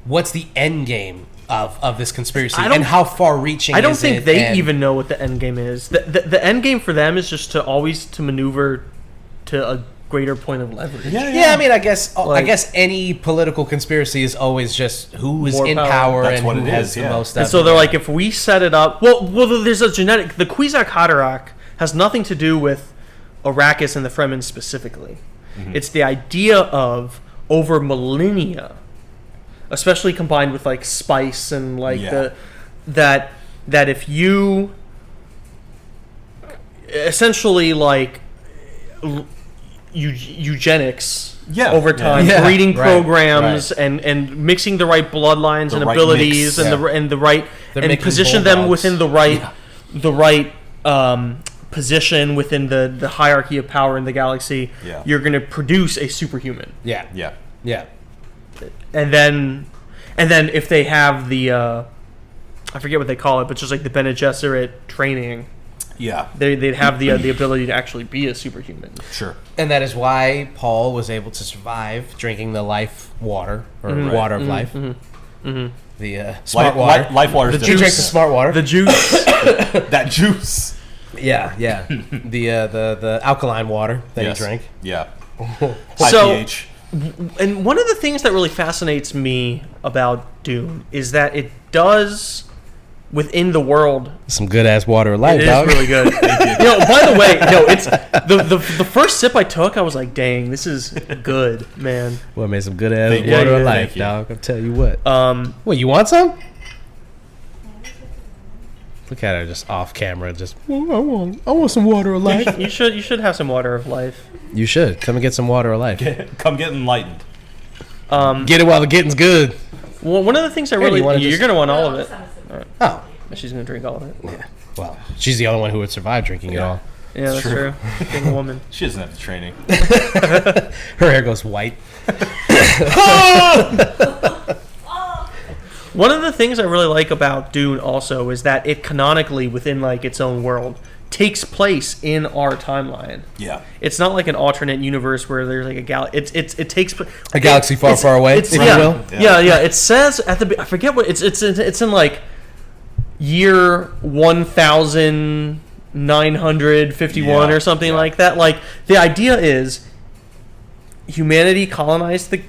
D: what's the end game of this conspiracy,
C: I don't-
D: and how far reaching?
C: I don't
D: is
C: think
D: it,
C: they
D: and-
C: even know what the end game is. The end game for them is just to always to maneuver to a greater point of leverage.
D: Yeah, I mean, I guess
C: Like-
D: any political conspiracy is always just who is
C: More
D: in
C: power.
D: power
B: That's
D: and
B: what
D: who
B: it
D: has
B: is,
D: the
B: yeah.
D: most.
C: And
D: of
C: so
D: it.
C: they're like, if we set it up, well, there's a genetic. The Kwisatz Haderach has nothing to do with Arrakis and the Fremen specifically. It's the idea of over millennia, especially combined with like spice and like
B: Yeah.
C: that if you essentially like eugenics
B: Yeah,
C: over
B: yeah.
C: time,
D: Yeah,
C: breeding
D: right,
C: programs and mixing the right bloodlines
B: The
C: and
B: right
C: abilities
B: mix,
C: and the right
D: They're
C: and
D: making
C: position them
D: bulldogs.
C: within the right position within the hierarchy of power in the galaxy.
B: Yeah.
C: You're going to produce a superhuman,
D: yeah,
B: Yeah.
D: yeah.
C: and then if they have the I forget what they call it, but just like the Bene Gesserit training,
B: Yeah.
C: they'd have the ability to actually be a superhuman.
B: Sure.
D: And that is why Paul was able to survive drinking the life water or water of life, the smart water.
B: Life water.
D: He drank the smart water.
C: The juice.
B: That juice.
D: Yeah, yeah. the alkaline water that
B: Yes.
D: he drank.
B: Yeah. High
C: So-
B: pH.
C: And one of the things that really fascinates me about Dune is that it does within the world.
D: Some good ass water of life,
C: It is really good. By the way, it's the first sip I took, I was like, "Dang, this is good, man."
D: Well, made some good ass
B: Thank you.
D: water
C: Yeah,
D: of
C: yeah,
D: life,
B: thank you.
D: dog. I'll tell you what.
C: Um,
D: You want some? Look at her just off camera, just I want some water of life.
C: you should have some water of life.
D: You should come and get some water of life.
B: Come get enlightened.
D: Get it while the getting's good.
C: Well, one of the things I
D: Here,
C: really
D: you wanna
C: you're
D: just-
C: gonna want all of it.
D: Oh,
C: She's gonna drink all of it.
D: yeah. Well, she's the only one who would survive drinking it all.
C: Yeah, that's
B: True.
C: true. Being a woman.
B: She doesn't have the training.
D: Her hair goes white.
C: One of the things I really like about Dune also is that it canonically within like its own world takes place in our timeline.
B: Yeah.
C: It's not like an alternate universe where there's like a galaxy. It takes
D: A galaxy far, far away, if you will.
C: Yeah. It says at the I forget what it's in like year 1951
B: Yeah,
C: or something
B: yeah.
C: like that. Like the idea is humanity colonized the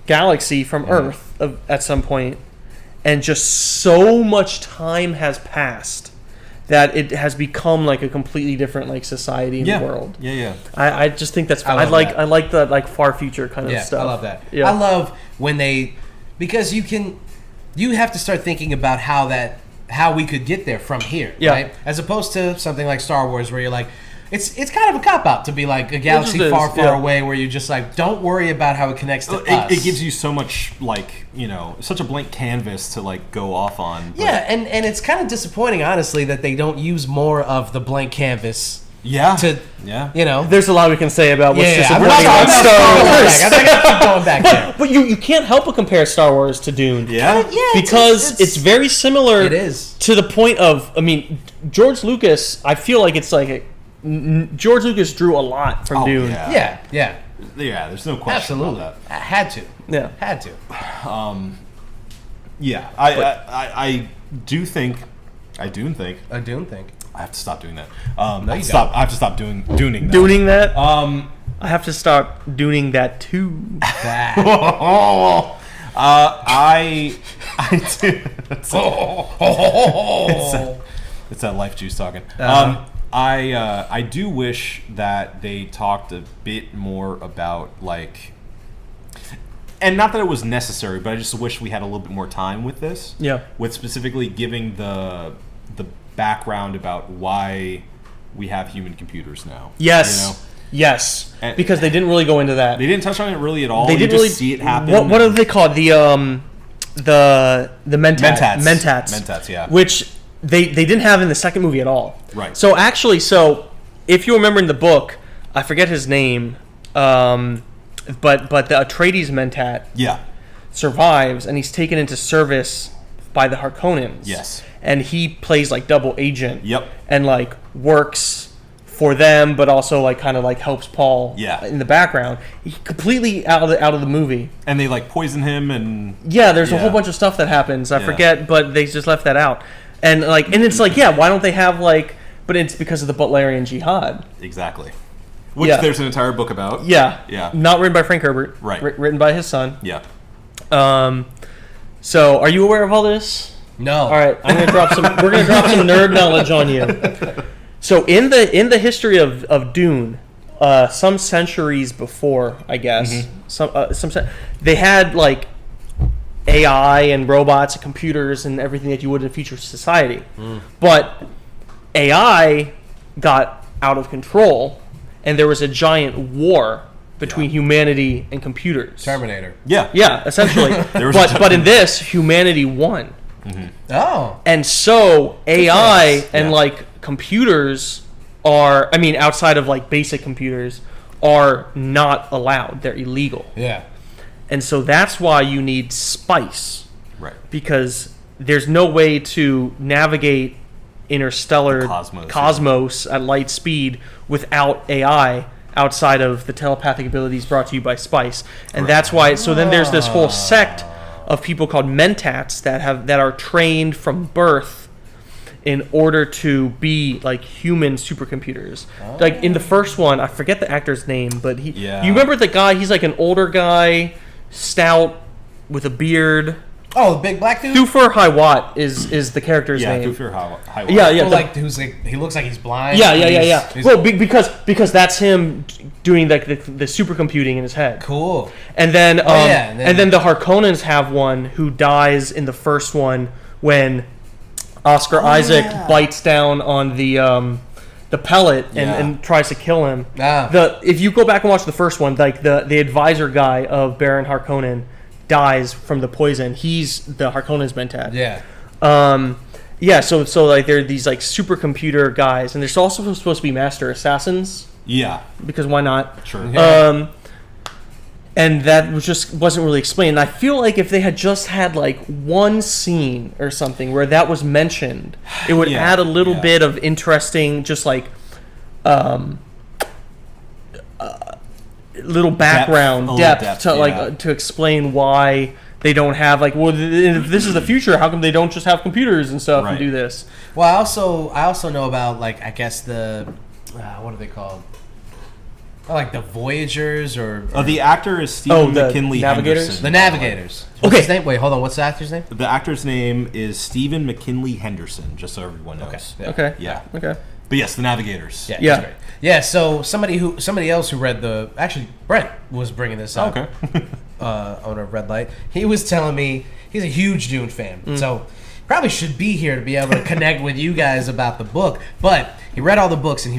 C: galaxy from Earth at some point, and just so much time has passed that it has become like a completely different like society in
B: Yeah.
C: the world.
B: Yeah.
C: I just think that's fun.
D: love that.
C: I like the like far future kind of
D: Yeah,
C: stuff.
D: I love that.
C: Yeah.
D: I love when because you have to start thinking about how that how we could get there from here,
C: Yeah.
D: right? As opposed to something like Star Wars, where you're like, it's kind of a cop out to be like a galaxy
C: just is,
D: far, far
C: yeah.
D: away, where you just like don't worry about how it connects to us.
B: It gives you so much, like, you know, such a blank canvas to like go off on. But
D: Yeah, and it's kind of disappointing, honestly, that they don't use more of the blank canvas
B: yeah,
D: to,
B: yeah.
D: you know.
C: There's a lot we can say about what's
D: I'm
C: disappointing
D: not
C: about
D: going
C: Star
D: back.
C: Wars.
D: I think I keep going back there.
C: But you can't help but compare Star Wars to Dune.
B: Yeah,
C: Because it's very similar.
D: It is.
C: To the point of, I mean, George Lucas, I feel like it's like George Lucas drew a lot from Dune.
B: Yeah.
D: Yeah.
B: There's no question
D: Absolutely.
B: about that.
D: I had to.
C: Yeah.
D: Had to.
B: Yeah, I do think. I do think.
D: A Dune thing.
B: I have to stop doing that. I
D: you
B: have to stop doing Duning that.
C: Dooning that? I have to start Dooning that too.
D: That.
B: I do. It's that life juice talking. I do wish that they talked a bit more about, like, and not that it was necessary, but I just wish we had a little bit more time with this.
C: Yeah.
B: With specifically giving the background about why we have human computers now.
C: Yes.
B: You know?
C: Yes.
B: And-
C: Because they didn't really go into that.
B: They didn't touch on it really at all.
C: They
B: You
C: didn't
B: just
C: really
B: see it happen.
C: What are they called? The mentats.
B: Mentats, yeah.
C: Which they didn't have in the second movie at all.
B: Right.
C: So actually, if you remember in the book, I forget his name, but the Atreides mentat
B: Yeah.
C: survives and he's taken into service by the Harkonnens.
B: Yes.
C: And he plays like double agent.
B: Yep.
C: And like works for them, but also like kind of like helps Paul.
B: Yeah.
C: In the background. He completely out of the movie.
B: And they like poison him and
C: Yeah, there's a
B: Yeah.
C: whole bunch of stuff that happens. I
B: Yeah.
C: forget, but they just left that out. And it's like, yeah, why don't they have like? But it's because of the Butlerian Jihad.
B: exactly. Which
C: Yeah.
B: there's an entire book about.
C: Yeah.
B: Yeah.
C: Not written by Frank Herbert.
B: Right.
C: Written by his son.
B: Yeah.
C: So, are you aware of all this?
D: No.
C: All right, I'm gonna drop some. We're gonna drop some nerd knowledge on you. So, in the history of Dune, some centuries before, I guess, they had like AI and robots and computers and everything that you would in a future society, but AI got out of control, and there was a giant war between humanity and computers.
D: Terminator.
B: Yeah.
C: Yeah, essentially. but in this, humanity won.
D: Oh.
C: And so AI
B: Yes.
C: and
B: Yeah.
C: like computers are, I mean, outside of like basic computers, are not allowed. They're illegal.
D: Yeah.
C: And so that's why you need spice,
B: Right.
C: because there's no way to navigate interstellar
B: The cosmos,
C: cosmos at light speed without AI outside of the telepathic abilities brought to you by spice. And that's why, so then there's this whole sect of people called mentats that are trained from birth in order to be like human supercomputers. Like in the first one, I forget the actor's name, but
B: Yeah.
C: you remember the guy? He's like an older guy, stout, with a beard.
D: Oh, the big black dude.
C: Thufir Hawat is the character's
B: Yeah.
C: name.
B: Thufir Hawat.
C: Yeah, yeah.
D: Oh,
C: the-
D: like who's like he looks like he's blind.
C: yeah.
D: He's-
C: Well, because that's him doing like the supercomputing in his head.
D: cool.
C: And then,
D: yeah,
C: and then the Harkonnens have one who dies in the first one when Oscar Isaac bites down on the pellet and tries to kill him.
D: Ah.
C: If you go back and watch the first one, like the advisor guy of Baron Harkonnen dies from the poison. He's the Harkonnens mentat.
D: Yeah.
C: Yeah. So like they're these like supercomputer guys, and they're also supposed to be master assassins
B: Yeah.
C: because why not?
B: Sure.
D: Yeah.
C: And that wasn't really explained. And I feel like if they had just had like one scene or something where that was mentioned, it would
B: Yeah,
C: add a little
B: yeah.
C: bit of interesting, just like little background
B: a little
C: depth,
B: depth,
C: to like
B: yeah.
C: to explain why they don't have like, well, if this is the future, how come they don't just have computers and stuff and
B: Right.
C: do this?
D: Well, I also know about like I guess the what are they called? Oh, like the Voyagers or
B: The actor is Stephen
C: the
B: McKinley
C: Navigators?
B: Henderson.
D: the Navigators. What's
C: Okay.
D: his name? Wait, hold on. What's the actor's name?
B: The actor's name is Stephen McKinley Henderson, just so everyone knows.
D: Yeah.
C: Okay.
B: Yeah.
C: Okay.
B: But yes, the Navigators.
D: Yeah.
C: Yeah.
D: that's right. Yeah. So somebody else who read Brent was bringing this up.
B: Okay.
D: Owner of Red Light. He was telling me he's a huge Dune fan. So probably should be here to be able to connect with you guys about the book. But he read all the books and he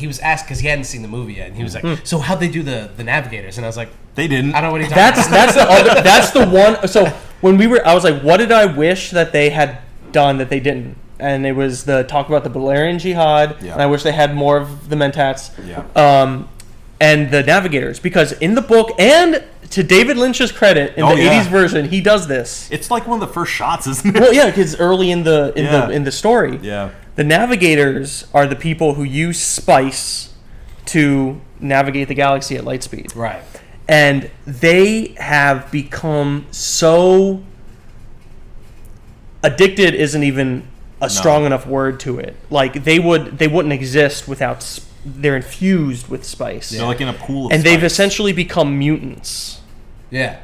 D: was asked because he hadn't seen the movie yet. And he was like, so how'd they do the navigators? And I was like,
B: They didn't.
D: I don't know what he's talking about.
C: That's the one. So when I was like, what did I wish that they had done that they didn't? And it was the talk about the Balerian Jihad.
B: Yeah.
C: And I wish they had more of the Mentats.
B: Yeah.
C: And the navigators, because in the book, and to David Lynch's credit, in the 80s version, he does this.
B: It's like one of the first shots, isn't it?
C: Well, yeah, because early in the story,
B: Yeah.
C: the navigators are the people who use spice to navigate the galaxy at light speed.
D: Right.
C: And they have become so addicted isn't even a strong enough word to it. Like they wouldn't exist without they're infused with spice.
B: They're like in a pool of
C: and
B: spice.
C: they've essentially become mutants.
D: Yeah.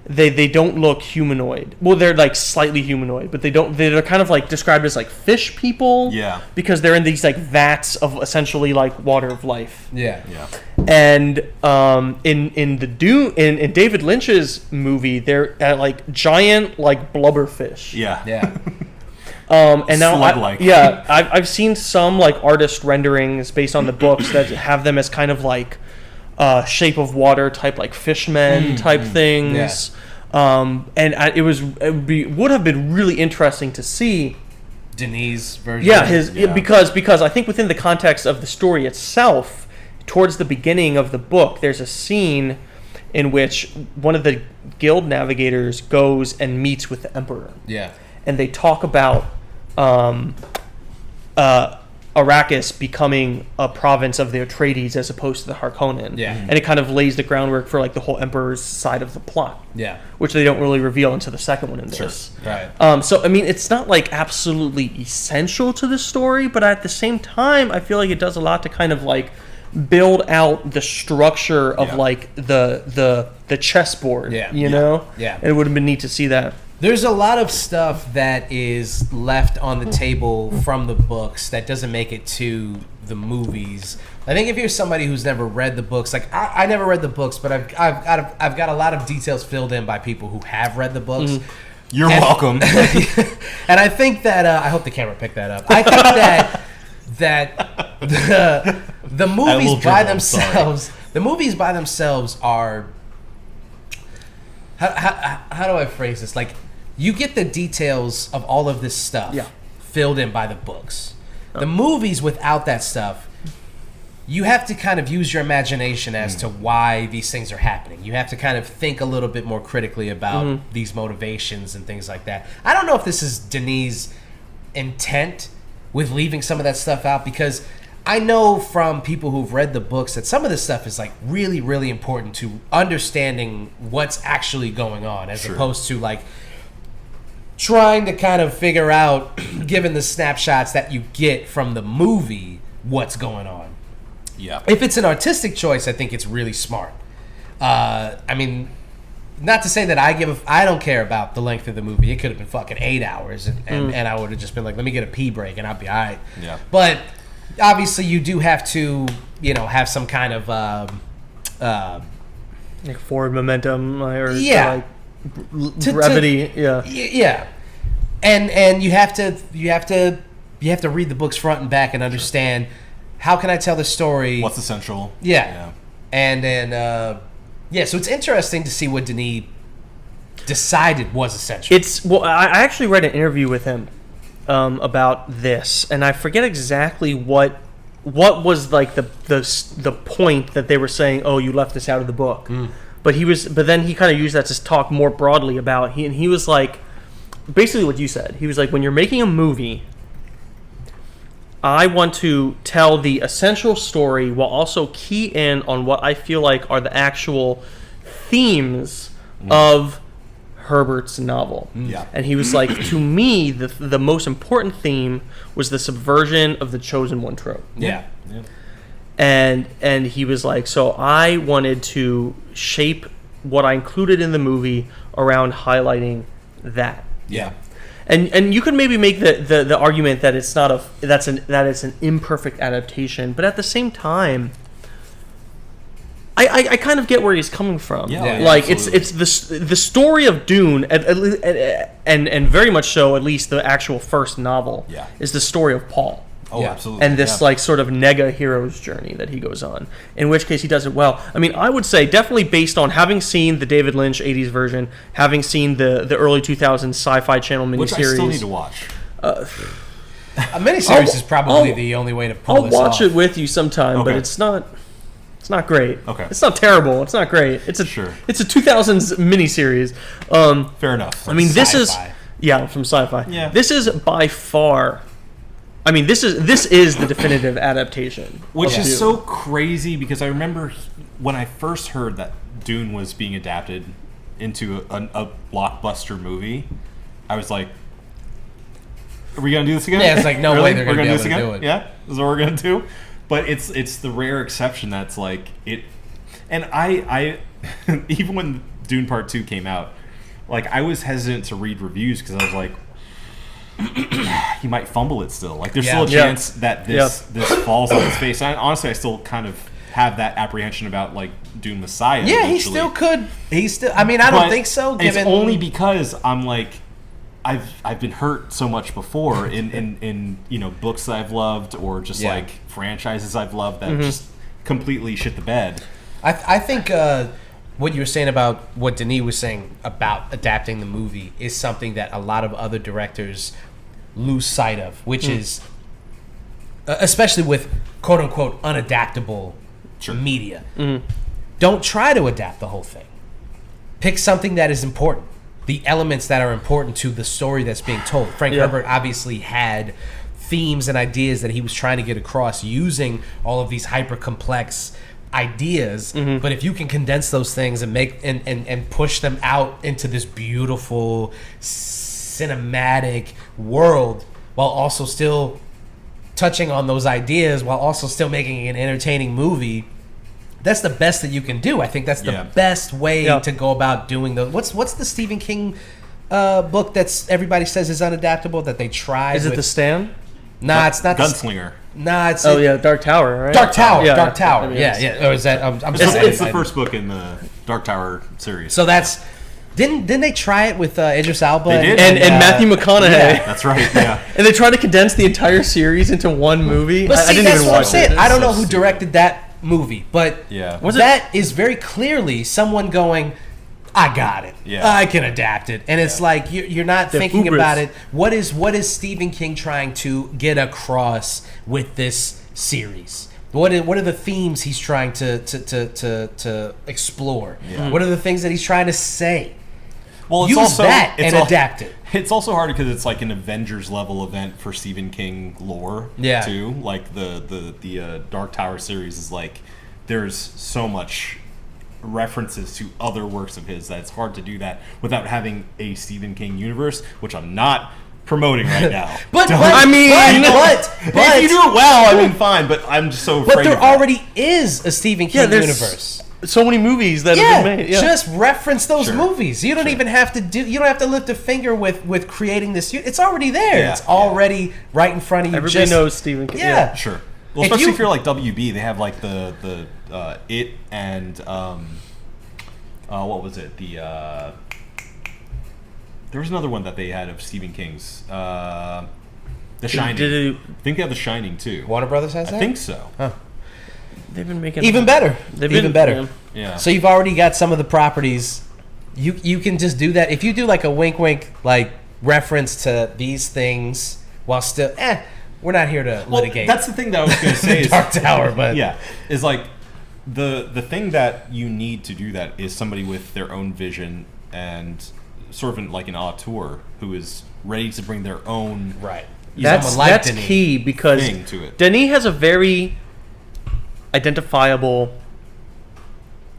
C: They don't look humanoid. Well, they're like slightly humanoid, but they're kind of like described as like fish people.
B: Yeah.
C: Because they're in these like vats of essentially like water of life.
D: Yeah.
B: Yeah.
C: And in the Dune in David Lynch's movie, they're like giant like blubberfish.
B: Yeah.
D: Yeah.
C: And now
B: Slug-like.
C: I've seen some like artist renderings based on the books that have them as kind of like Shape of Water type, like fishmen type things. And it would have been really interesting to see.
D: Denis version.
C: Yeah, because I think within the context of the story itself, towards the beginning of the book, there's a scene in which one of the guild navigators goes and meets with the Emperor.
D: Yeah.
C: And they talk about Arrakis becoming a province of the Atreides as opposed to the Harkonnen.
D: Yeah.
C: And it kind of lays the groundwork for like the whole Emperor's side of the plot.
D: Yeah.
C: Which they don't really reveal until the second one in this.
D: Right.
C: So I mean, it's not like absolutely essential to the story, but at the same time, I feel like it does a lot to kind of like build out the structure of like the chessboard.
D: Yeah.
C: You know?
D: Yeah.
C: And it would have been neat to see that.
D: There's a lot of stuff that is left on the table from the books that doesn't make it to the movies. I think if you're somebody who's never read the books, like I never read the books, but I've got a lot of details filled in by people who have read the books.
B: You're welcome.
D: And I think that I hope the camera picked that up. I think that the movies by themselves, are how do I phrase this? Like, you get the details of all of this stuff filled in by the books. The movies, without that stuff, you have to kind of use your imagination as to why these things are happening. You have to kind of think a little bit more critically about these motivations and things like that. I don't know if this is Denis' intent with leaving some of that stuff out, because I know from people who've read the books that some of this stuff is like really, really important to understanding what's actually going on, as opposed to like trying to kind of figure out, given the snapshots that you get from the movie, what's going on.
B: Yeah.
D: If it's an artistic choice, I think it's really smart. I mean, not to say that I don't care about the length of the movie. It could have been fucking 8 hours, and I would have just been like, let me get a pee break and I'll be all right.
B: Yeah.
D: But obviously, you do have to, have some kind of
C: Like forward momentum or
D: Yeah.
C: brevity.
D: yeah, and you have to read the books front and back and understand how can I tell the story.
B: What's essential?
D: Yeah. And then so it's interesting to see what Denis decided was essential.
C: I actually read an interview with him about this, and I forget exactly what was like the point that they were saying, oh, you left this out of the book. But then he kind of used that to talk more broadly about he was like, basically what you said. He was like, when you're making a movie, I want to tell the essential story while also key in on what I feel like are the actual themes of Herbert's novel.
B: Yeah.
C: And he was like, to me, the most important theme was the subversion of the chosen one trope.
D: Yeah.
C: And he was like, so I wanted to shape what I included in the movie around highlighting that.
B: Yeah.
C: And you could maybe make the argument that it's not that it's an imperfect adaptation, but at the same time, I kind of get where he's coming from.
B: Yeah, yeah,
C: like
B: absolutely.
C: it's the story of Dune, and very much so. At least the actual first novel is the story of Paul.
B: Oh,
D: Yeah.
B: absolutely.
C: And this like sort of nega hero's journey that he goes on, in which case he does it well. I mean, I would say definitely based on having seen the David Lynch 80s version, having seen the early 2000s Sci-Fi Channel miniseries.
B: which I still need to watch.
D: A miniseries is probably
C: I'll-
D: the only way to pull
C: I'll
D: this
C: watch
D: off.
C: it with you sometime, but
B: Okay.
C: it's not great.
B: Okay.
C: It's not terrible. It's not great. It's a
B: Sure.
C: It's a 2000s miniseries.
B: Fair enough.
C: I mean, this is
D: Sci-fi.
C: from Sci-Fi.
B: Yeah.
C: This is by far. I mean, this is the definitive adaptation.
B: Which
C: of
B: is
C: Dune.
B: so crazy because I remember when I first heard that Dune was being adapted into a blockbuster movie, I was like, "Are we gonna do this again?"
D: Yeah, it's like, no way they're
B: We're
D: gonna be
B: do
D: able
B: this
D: to
B: again?
D: do it.
B: Yeah, this is what we're gonna do. But it's the rare exception that's like it. And I even when Dune Part 2 came out, like I was hesitant to read reviews because I was like, he might fumble it still. Like there's still a
C: Yeah.
B: chance that this falls on his face. And honestly, I still kind of have that apprehension about like Dune Messiah.
D: Yeah, he
B: eventually.
D: still could. He still. I mean, I don't
B: But
D: think so.
B: It's
D: Given
B: only because I'm like, I've been hurt so much before in books that I've loved or just
D: Yeah.
B: like franchises I've loved that just completely shit the bed.
D: I think what you were saying about what Denis was saying about adapting the movie is something that a lot of other directors lose sight of, which is, especially with quote unquote unadaptable media. Don't try to adapt the whole thing. Pick something that is important. The elements that are important to the story that's being told. Frank Herbert obviously had themes and ideas that he was trying to get across using all of these hyper complex ideas, but if you can condense those things and make and push them out into this beautiful cinematic world while also still touching on those ideas while also still making an entertaining movie, that's the best that you can do. I think that's the best way to go about doing those. What's the Stephen King book that's everybody says is unadaptable that they tried?
C: Is it The Stand?
D: Nah, it's not.
B: Gunslinger.
D: Nah, it's
C: Dark Tower, right?
D: Dark Tower.
C: Yeah,
D: Dark Tower.
C: I mean,
D: Yeah. Or is that? I'm
B: It's the first book in the Dark Tower series.
D: So that's didn't they try it with Idris Elba?
B: They did.
C: and Matthew McConaughey.
B: That's right. Yeah.
C: And they tried to condense the entire series into one movie.
D: But
C: I
D: see,
C: didn't
D: that's
C: even
D: what I'm
C: watch
D: saying.
C: it.
D: I don't know
B: so
D: who
B: stupid.
D: directed that movie, but
C: Was it-
D: that is very clearly someone going, I got it.
B: Yeah.
D: I can adapt it. And it's like you're not thinking
C: hubris.
D: about it. What is Stephen King trying to get across with this series? What are the themes he's trying to explore? What are the things that he's trying to say?
B: Well,
D: Use that and adapt it.
B: It's also hard because it's like an Avengers level event for Stephen King lore,
D: Yeah.
B: too. Like the Dark Tower series is like there's so much references to other works of his that it's hard to do that without having a Stephen King universe, which I'm not promoting right now.
D: But
B: Don't-
C: I mean,
B: if you do it well, I mean, fine. But I'm just so afraid.
D: But there
B: of that.
D: already is a Stephen King
C: there's
D: universe.
C: so many movies that have been made. Yeah.
D: Just reference those
B: Sure.
D: movies. You don't even have to do. You don't have to lift a finger with creating this. It's already there.
B: Yeah,
D: It's already right in front of you.
C: Everybody
D: Just-
C: knows Stephen King.
D: Yeah.
B: Sure. Well,
D: If
B: especially
D: you-
B: if you're like WB, they have like the It and what was it? There was another one that they had of Stephen King's, The Shining.
C: Did
B: I think they have The Shining too.
D: Warner Brothers has that.
B: I think so.
C: they've been making
D: Even better.
C: They've
D: Even
C: been-
D: better.
B: Yeah.
D: So you've already got some of the properties. You can just do that if you do like a wink like reference to these things while still we're not here to
B: Well,
D: litigate.
B: that's the thing that I was going to say. Is,
D: Dark Tower, but
B: yeah, is like the thing that you need to do that is somebody with their own vision and sort of like an auteur who is ready to bring their own
D: right.
C: That's
D: Someone like
C: that's
D: Denis.
C: key because
B: thing to it.
C: Denis has a very identifiable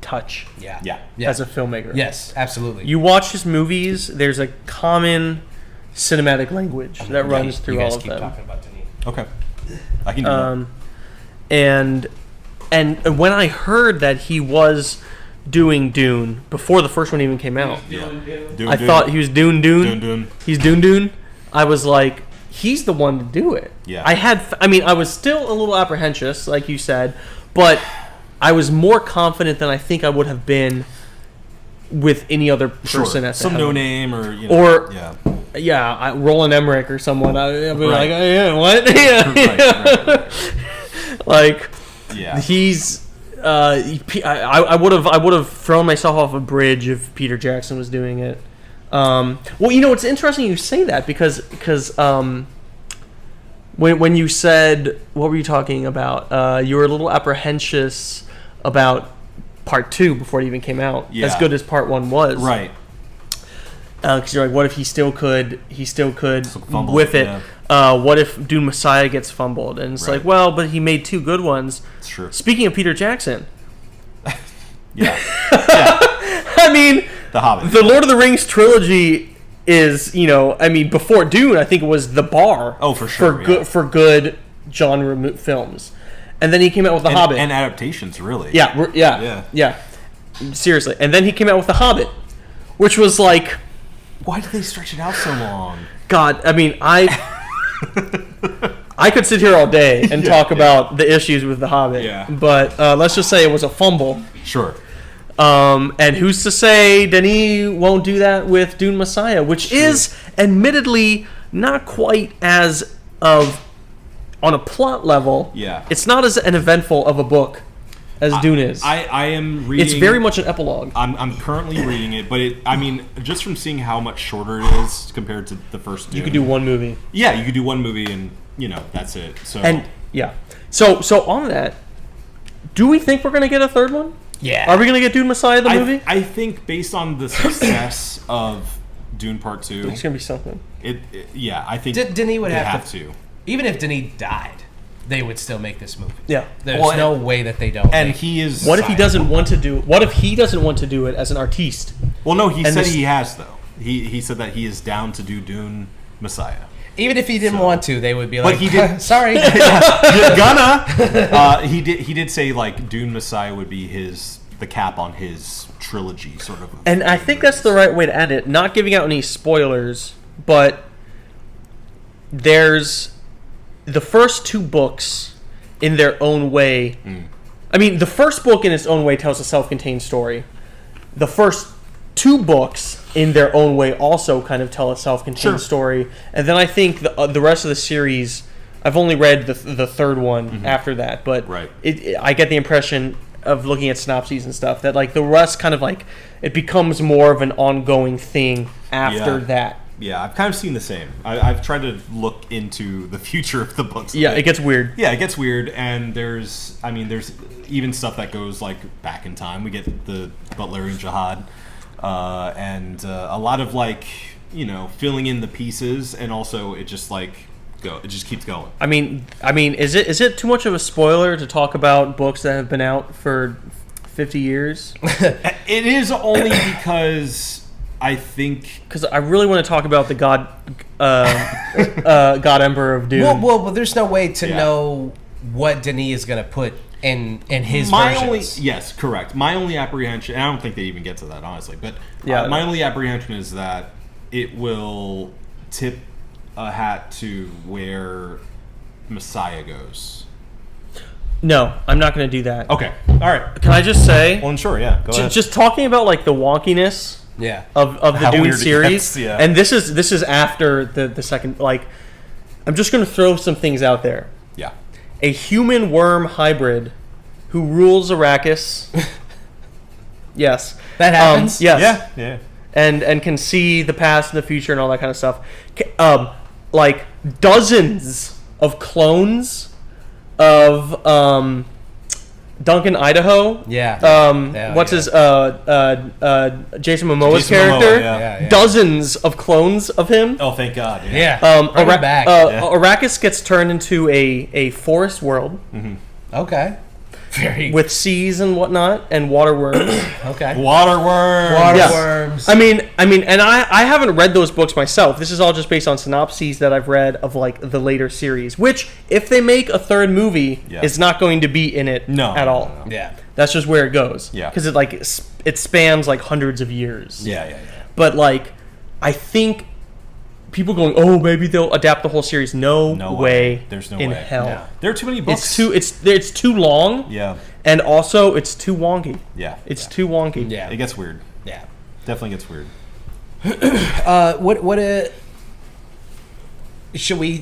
C: touch
D: Yeah.
B: Yeah.
C: as a filmmaker.
D: Yes, absolutely.
C: You watch his movies, there's a common cinematic language that runs
D: You
C: through
D: guys
C: all of
D: keep
C: them.
D: talking about Denis.
B: Okay. I can do that.
C: And when I heard that he was doing Dune before the first one even came out,
B: Dune,
C: I thought he was Dune.
B: Dune.
C: He's Dune. I was like, he's the one to do it.
B: Yeah.
C: I was still a little apprehensive, like you said, but I was more confident than I think I would have been with any other person at the
B: some
C: helm.
B: no name or
C: Roland Emmerich or someone. I'd be
B: Right.
C: like, oh, yeah, what?
B: Right.
C: Like,
B: Yeah.
C: he's. I would have thrown myself off a bridge if Peter Jackson was doing it. Well, it's interesting you say that because when you said, what were you talking about? You were a little apprehensive about part 2 before it even came out.
B: Yeah.
C: As good as part 1 was,
B: Right.
C: Because you're like, what if he still could
B: fumble,
C: with it?
B: yeah.
C: What if Dune Messiah gets fumbled? And it's
B: Right.
C: like, well, but he made 2 good ones.
B: It's true.
C: Speaking of Peter Jackson,
B: Yeah.
C: I mean,
B: The Hobbit.
C: the Lord of the Rings trilogy is, before Dune, I think it was the bar.
B: Oh, for sure,
C: For good genre films, and then he came out with The Hobbit.
B: And adaptations, really.
C: Yeah. Seriously, and then he came out with The Hobbit, which was like,
B: Why did they stretch it out so long?
C: God. I mean, I could sit here all day and talk about the issues with The Hobbit.
B: Yeah.
C: But let's just say it was a fumble.
B: Sure.
C: And who's to say Denis won't do that with Dune Messiah, which is admittedly not quite as on a plot level.
B: Yeah.
C: It's not as an eventful of a book as Dune is.
B: I am reading.
C: It's very much an epilogue.
B: I'm currently reading it, but just from seeing how much shorter it is compared to the first Dune.
C: You could do one movie.
B: Yeah, you could do one movie and, that's it. So
C: And, yeah. So on that, do we think we're going to get a third one?
D: Yeah.
C: Are we going to get Dune Messiah, the movie?
B: I think based on the success of Dune Part 2,
C: It's going to be something.
B: I think
D: Denis would
B: they
D: have
B: to.
D: Even if Denis died, they would still make this movie.
C: Yeah.
D: There's
B: Well,
D: no way that they don't.
B: And
D: make
B: he is.
C: What if he doesn't want to do it as an artiste?
B: Well, no, he
C: and
B: said
C: this-
B: he has though. He said that he is down to do Dune Messiah.
D: Even if he didn't
B: So-
D: want to, they would be
B: But
D: like,
B: he did-
D: sorry.
B: You're gonna. He did say like Dune Messiah would be the cap on his trilogy, sort of.
C: And I think that's the right way to end it. Not giving out any spoilers, but there's the first 2 books in their own way. I mean, the first book in its own way tells a self-contained story. The first 2 books in their own way also kind of tell a self-contained story. And then I think the rest of the series, I've only read the third one after that, but
B: Right.
C: I get the impression of looking at synopses and stuff that like the rest kind of like it becomes more of an ongoing thing after
B: Yeah.
C: that.
B: Yeah, I've kind of seen the same. I've tried to look into the future of the books.
C: Yeah, it gets weird.
B: Yeah, it gets weird, and there's even stuff that goes like back in time. We get the Butlerian Jihad, and a lot of like filling in the pieces, and also it just it just keeps going.
C: I mean, is it too much of a spoiler to talk about books that have been out for 50 years?
B: It is only because I think
C: Because I really want to talk about the God Emperor of Dune.
D: well, there's no way to
B: Yeah.
D: know what Denis is going to put in his
B: my
D: versions.
B: yes, correct. My only apprehension, and I don't think they even get to that honestly, but
C: Yeah,
B: my only apprehension is that it will tip a hat to where Messiah goes.
C: No, I'm not going to do that.
B: Okay, all right.
C: Can I just say,
B: Well, sure, yeah. Go ahead.
C: just talking about like the wonkiness
D: Yeah.
C: of the
B: How
C: Dune
B: weird it
C: series,
B: gets, yeah.
C: and this is after the second. Like, I'm just going to throw some things out there.
B: Yeah.
C: A human worm hybrid who rules Arrakis. Yes,
D: That happens?
C: Yes.
B: Yeah.
C: and can see the past and the future and all that kind of stuff. Like dozens of clones of Duncan Idaho.
D: Yeah. Yeah,
C: What's
D: yeah.
C: his Jason Momoa's
B: Jason Momoa,
C: character?
D: yeah.
C: Dozens of clones of him.
B: Oh, thank God. Yeah.
D: Yeah. Bring him back.
C: Arrakis gets turned into a forest world
D: Okay. Very
C: with seas and whatnot and water worms.
D: okay.
B: Waterworms.
D: Water
C: Yeah.
D: worms.
C: I mean, and I haven't read those books myself. This is all just based on synopses that I've read of like the later series. Which, if they make a third movie,
B: Yeah.
C: is not going to be in it
B: No,
C: at all.
B: no.
D: Yeah.
C: That's just where it goes.
B: Yeah.
C: because it spans like hundreds of years.
B: Yeah.
C: But like, I think people going, oh, maybe they'll adapt the whole series. No,
B: No
C: way.
B: way. There's no
C: in
B: way.
C: hell.
B: Yeah. There are too many books.
C: It's too long.
B: Yeah.
C: And also, it's too wonky.
B: Yeah.
C: It's too wonky.
D: Yeah.
B: It gets weird.
D: Yeah.
B: Definitely gets weird.
D: Should we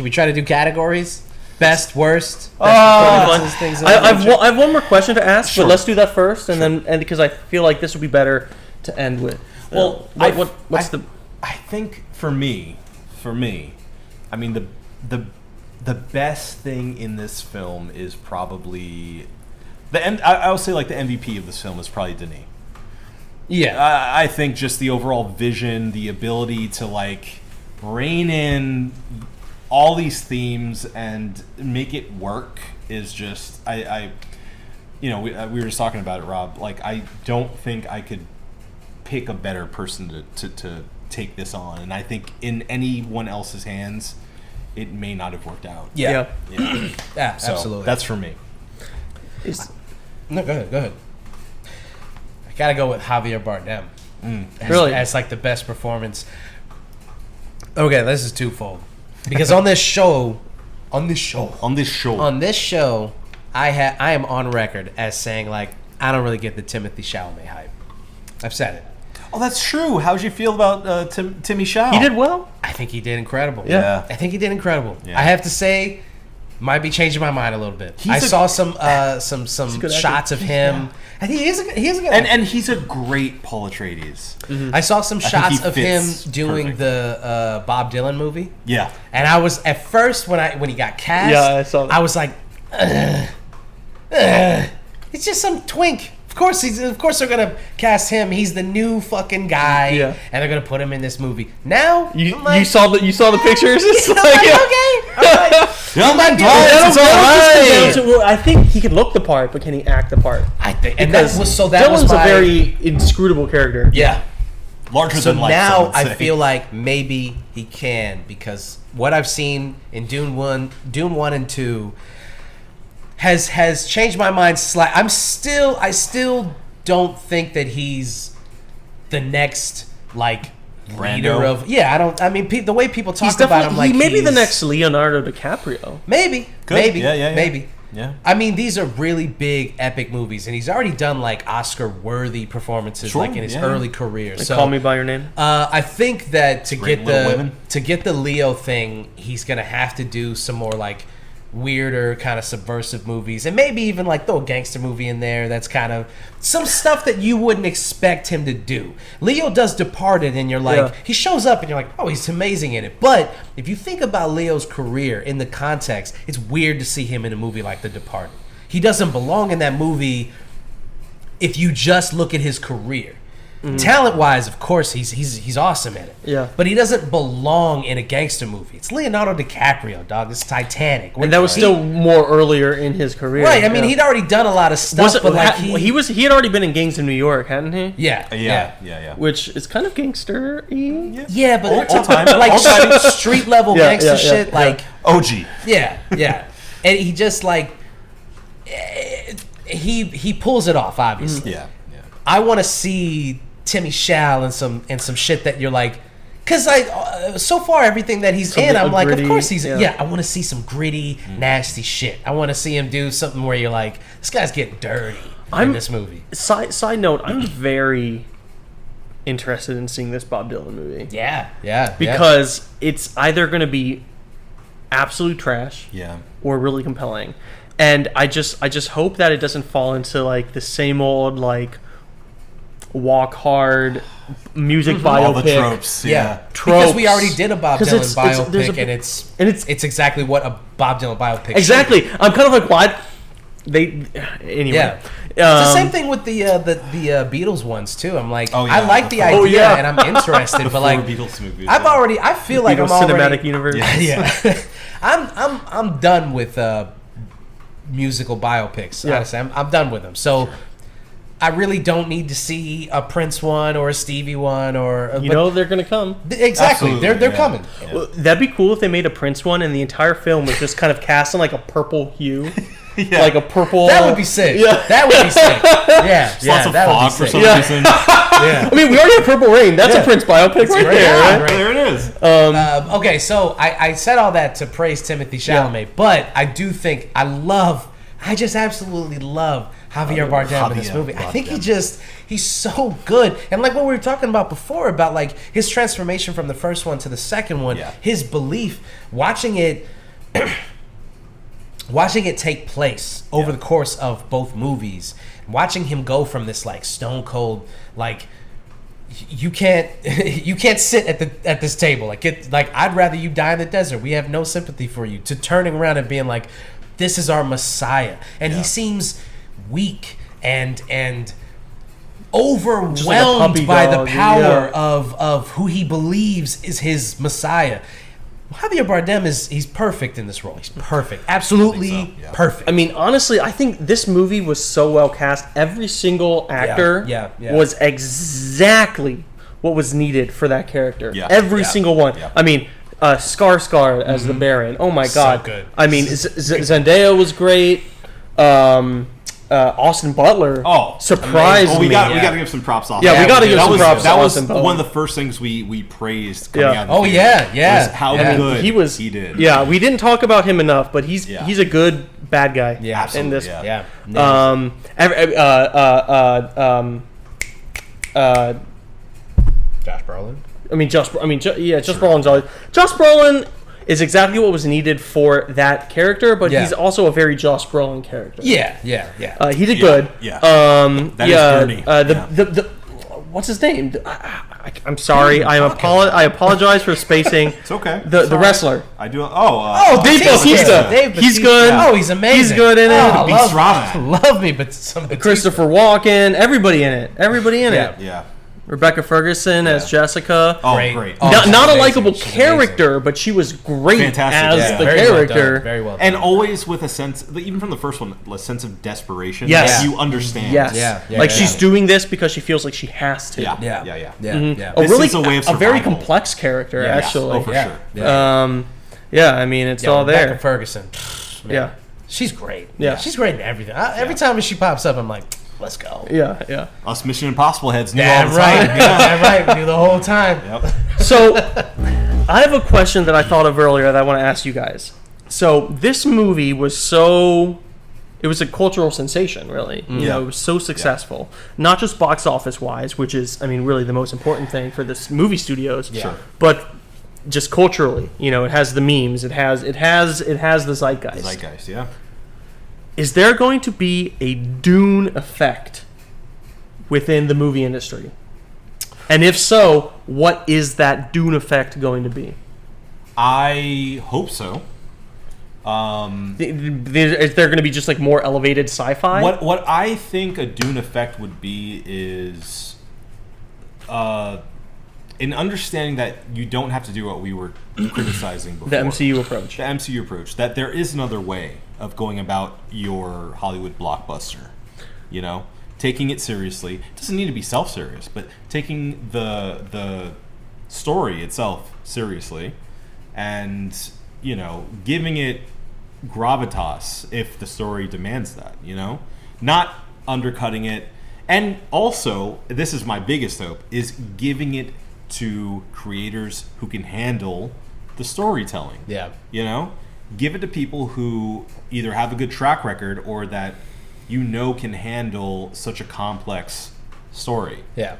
D: try to do categories? Best, worst. Things
C: I have one more question to ask,
B: Sure.
C: but let's do that first, and because I feel like this would be better to end with.
B: Well,
C: what's the?
B: I think for me, I mean the best thing in this film is probably I would say like the MVP of this film is probably Denis.
D: Yeah.
B: I think just the overall vision, the ability to like rein in all these themes and make it work is just we were just talking about it, Rob. Like I don't think I could pick a better person to take this on, and I think in anyone else's hands, it may not have worked out.
D: Yeah.
B: Yeah. So
D: Absolutely.
B: that's for me.
D: No, go ahead. I gotta go with Javier Bardem.
C: Really?
D: As like the best performance. Okay, this is twofold. Because on this show, I am on record as saying like I don't really get the Timothée Chalamet hype. I've said it.
B: Oh, that's true. How'd you feel about Timmy Shaw?
C: He did well.
D: I think he did incredible.
B: Yeah.
D: I think he did incredible.
B: Yeah.
D: I have to say, might be changing my mind a little bit.
B: He's
D: I
B: a-
D: saw some
C: good
D: shots of him. I think he is a good
B: and he's a great Paul Atreides.
D: I saw some
B: think
D: shots
B: he
D: of him
B: fits
D: doing
B: perfect.
D: the Bob Dylan movie.
B: Yeah.
D: And I was at first when he got cast,
C: Yeah, I saw that.
D: I was like, it's just some twink. Of course they're gonna cast him. He's the new fucking guy,
C: Yeah.
D: and they're gonna put him in this movie. Now
C: You
D: I'm like,
C: you saw the pictures. It's
D: I'm
C: like,
D: like,
C: yeah.
D: okay, all right.
B: Young man,
C: That'll-
B: it's
C: that'll
B: all
C: just come down to- well, I think he can look the part, but can he act the part?
D: I think, and that was
C: Dylan's
D: my
C: a very inscrutable character.
D: yeah.
B: Larger
D: So
B: than life.
D: now
B: some would
D: I
B: say.
D: feel like maybe he can, because what I've seen in Dune 1 and 2 has changed my mind slightly. I still don't think that he's the next like leader
B: Brando?
D: of I mean the way people talk
C: He's
D: about
C: definitely
D: him like
C: he may be the
D: he's-
C: next Leonardo DiCaprio.
D: maybe
B: Could.
D: maybe
B: Yeah.
D: maybe.
B: Yeah.
D: I mean, these are really big, epic movies, and he's already done like Oscar-worthy performances,
B: Sure,
D: like in his
B: yeah.
D: early career. So
C: Call Me by Your Name.
D: I think that to
B: Great
D: get
B: Little
D: the
B: Women.
D: Leo thing, he's gonna have to do some more like weirder, kind of subversive movies, and maybe even like throw a gangster movie in there. That's kind of some stuff that you wouldn't expect him to do. Leo does Departed, and you're like,
C: Yeah.
D: he shows up, and you're like, oh, he's amazing in it. But if you think about Leo's career in the context, it's weird to see him in a movie like The Departed. He doesn't belong in that movie if you just look at his career. Talent-wise, of course, he's awesome in it.
C: Yeah.
D: But he doesn't belong in a gangster movie. It's Leonardo DiCaprio, dog. It's Titanic.
C: And that was still more earlier in his career.
D: right. I mean,
C: yeah.
D: he'd already done a lot of stuff,
C: Was it,
D: but like
C: he had already been in Gangs of New York, hadn't he?
B: Yeah.
C: Which is kind of gangster-y.
D: Yeah, but we're
B: Old
D: talking
B: time.
D: like
B: Old time.
D: street level
C: Yeah,
D: gangster
C: yeah,
D: shit.
C: yeah.
D: Like,
B: OG.
D: yeah. And he just like he pulls it off, obviously.
B: Yeah.
D: I want to see Timmy Shal and some shit that you're like, because so far everything that he's in, I'm like,
C: gritty,
D: of course he's
C: yeah.
D: I want to see some gritty, nasty shit. I want to see him do something where you're like, this guy's getting dirty in this movie.
C: Side note, I'm very interested in seeing this Bob Dylan movie.
D: Yeah.
C: Because it's either going to be absolute trash
B: Yeah.
C: or really compelling. And I just hope that it doesn't fall into like the same old like walk hard music biopic.
B: All the tropes.
D: Yeah,
C: Tropes.
D: because we already did a Bob
C: 'Cause
D: Dylan
C: there's
D: biopic,
C: a-
D: and
C: it's
D: it's exactly what a Bob Dylan biopic should be.
C: exactly. I'm kind of like, why they anyway.
D: Yeah. It's the same thing with the Beatles ones too. I'm like,
B: Oh, yeah.
D: I like the
B: Oh,
D: idea
C: yeah.
D: and I'm interested, but like,
B: Beatles movies.
D: I feel like
C: Beatles
D: I'm already
C: cinematic universe.
D: yeah. I'm done with musical biopics.
C: Yeah.
D: Honestly, I'm done with them. So I really don't need to see a Prince one or a Stevie one or
C: You know they're gonna come.
D: exactly.
B: Absolutely,
D: They're
B: yeah.
D: coming.
B: Yeah.
C: Well, that'd be cool if they made a Prince one and the entire film was just kind of cast in like a purple hue,
B: Yeah.
C: like a purple.
D: That would be sick.
C: Yeah.
D: That would be sick. Yeah,
B: Lots of
D: that would be
B: fog for
D: sick.
B: some
C: Yeah.
B: reason.
D: Yeah.
C: I mean, we already have Purple Rain. That's
D: Yeah.
C: a Prince biopic right
D: great.
C: there.
D: Yeah.
C: Right?
B: There it is.
D: Okay, so I said all that to praise Timothée Chalamet, but I do think I love I just absolutely love Javier Bardem in this
B: Javier
D: movie. I think
B: Bardem.
D: he's so good. And like what we were talking about before about like his transformation from the first one to the second one, his belief, watching it take place over the course of both movies, watching him go from this like stone cold like you can't sit at this table like I'd rather you die in the desert, we have no sympathy for you, to turning around and being like, this is our Messiah, and he seems weak and overwhelmed by the power of who he believes is his Messiah. Javier Bardem he's perfect in this role. He's perfect, absolutely perfect.
C: I mean, honestly, I think this movie was so well cast. Every single actor was exactly what was needed for that character. Yeah. Every single one. Yeah. I mean, Skarsgård as the Baron. Oh my God.
D: So good.
C: I mean, Zendaya was great. Austin Butler surprised me.
B: We got to give some props off.
C: Yeah, we got to give some props to Austin Butler.
B: That was one of the first things we praised coming out of the theater. Was how good he did.
C: Yeah, we didn't talk about him enough, but he's a good bad guy in this.
D: Yeah. Josh Brolin.
C: Josh Brolin's always. Josh Brolin is exactly what was needed for that character, but he's also a very Josh Brolin character.
D: Yeah.
C: He did good.
B: Yeah. That is dirty.
C: What's his name? I'm sorry. I apologize for spacing.
B: It's okay.
C: The wrestler.
B: I do.
C: Dave Bautista. He's good.
D: Oh, he's amazing.
C: He's good in it.
D: Love me, but some
C: Christopher Walken. Everybody in it.
B: Yeah.
C: Rebecca Ferguson as Jessica.
B: Oh, great.
C: Not a likable character, but she was great as the character.
D: Very well done.
B: And always with a sense, even from the first one, a sense of desperation.
C: Yes.
B: You understand.
C: Yes. She's doing this because she feels like she has to.
B: Yeah.
C: A very complex character, actually.
B: Oh, for sure.
C: I mean, it's all there.
D: Rebecca Ferguson.
C: Yeah.
D: She's great.
C: Yeah.
D: She's great in everything. Every time she pops up, I'm like, let's go.
C: Yeah.
B: Us Mission Impossible heads knew all
D: Damn
B: the
D: right.
B: time.
D: Damn right. We knew the whole time.
B: Yep.
C: So, I have a question that I thought of earlier that I want to ask you guys. So, this movie was it was a cultural sensation, really. You know, it was so successful. Not just box office wise, which is, really the most important thing for this movie studios.
D: Sure.
C: But just culturally, it has the memes, it has the zeitgeist.
B: Zeitgeist, yeah.
C: Is there going to be a Dune effect within the movie industry? And if so, what is that Dune effect going to be?
B: I hope so.
C: Is there going to be just like more elevated sci-fi?
B: What I think a Dune effect would be is an understanding that you don't have to do what we were criticizing before.
C: The MCU approach.
B: The MCU approach. That there is another way of going about your Hollywood blockbuster. Taking it seriously. It doesn't need to be self-serious, but taking the story itself seriously and, giving it gravitas if the story demands that, Not undercutting it. And also, this is my biggest hope, is giving it to creators who can handle the storytelling.
D: Yeah.
B: Give it to people who either have a good track record or that can handle such a complex story.
D: Yeah.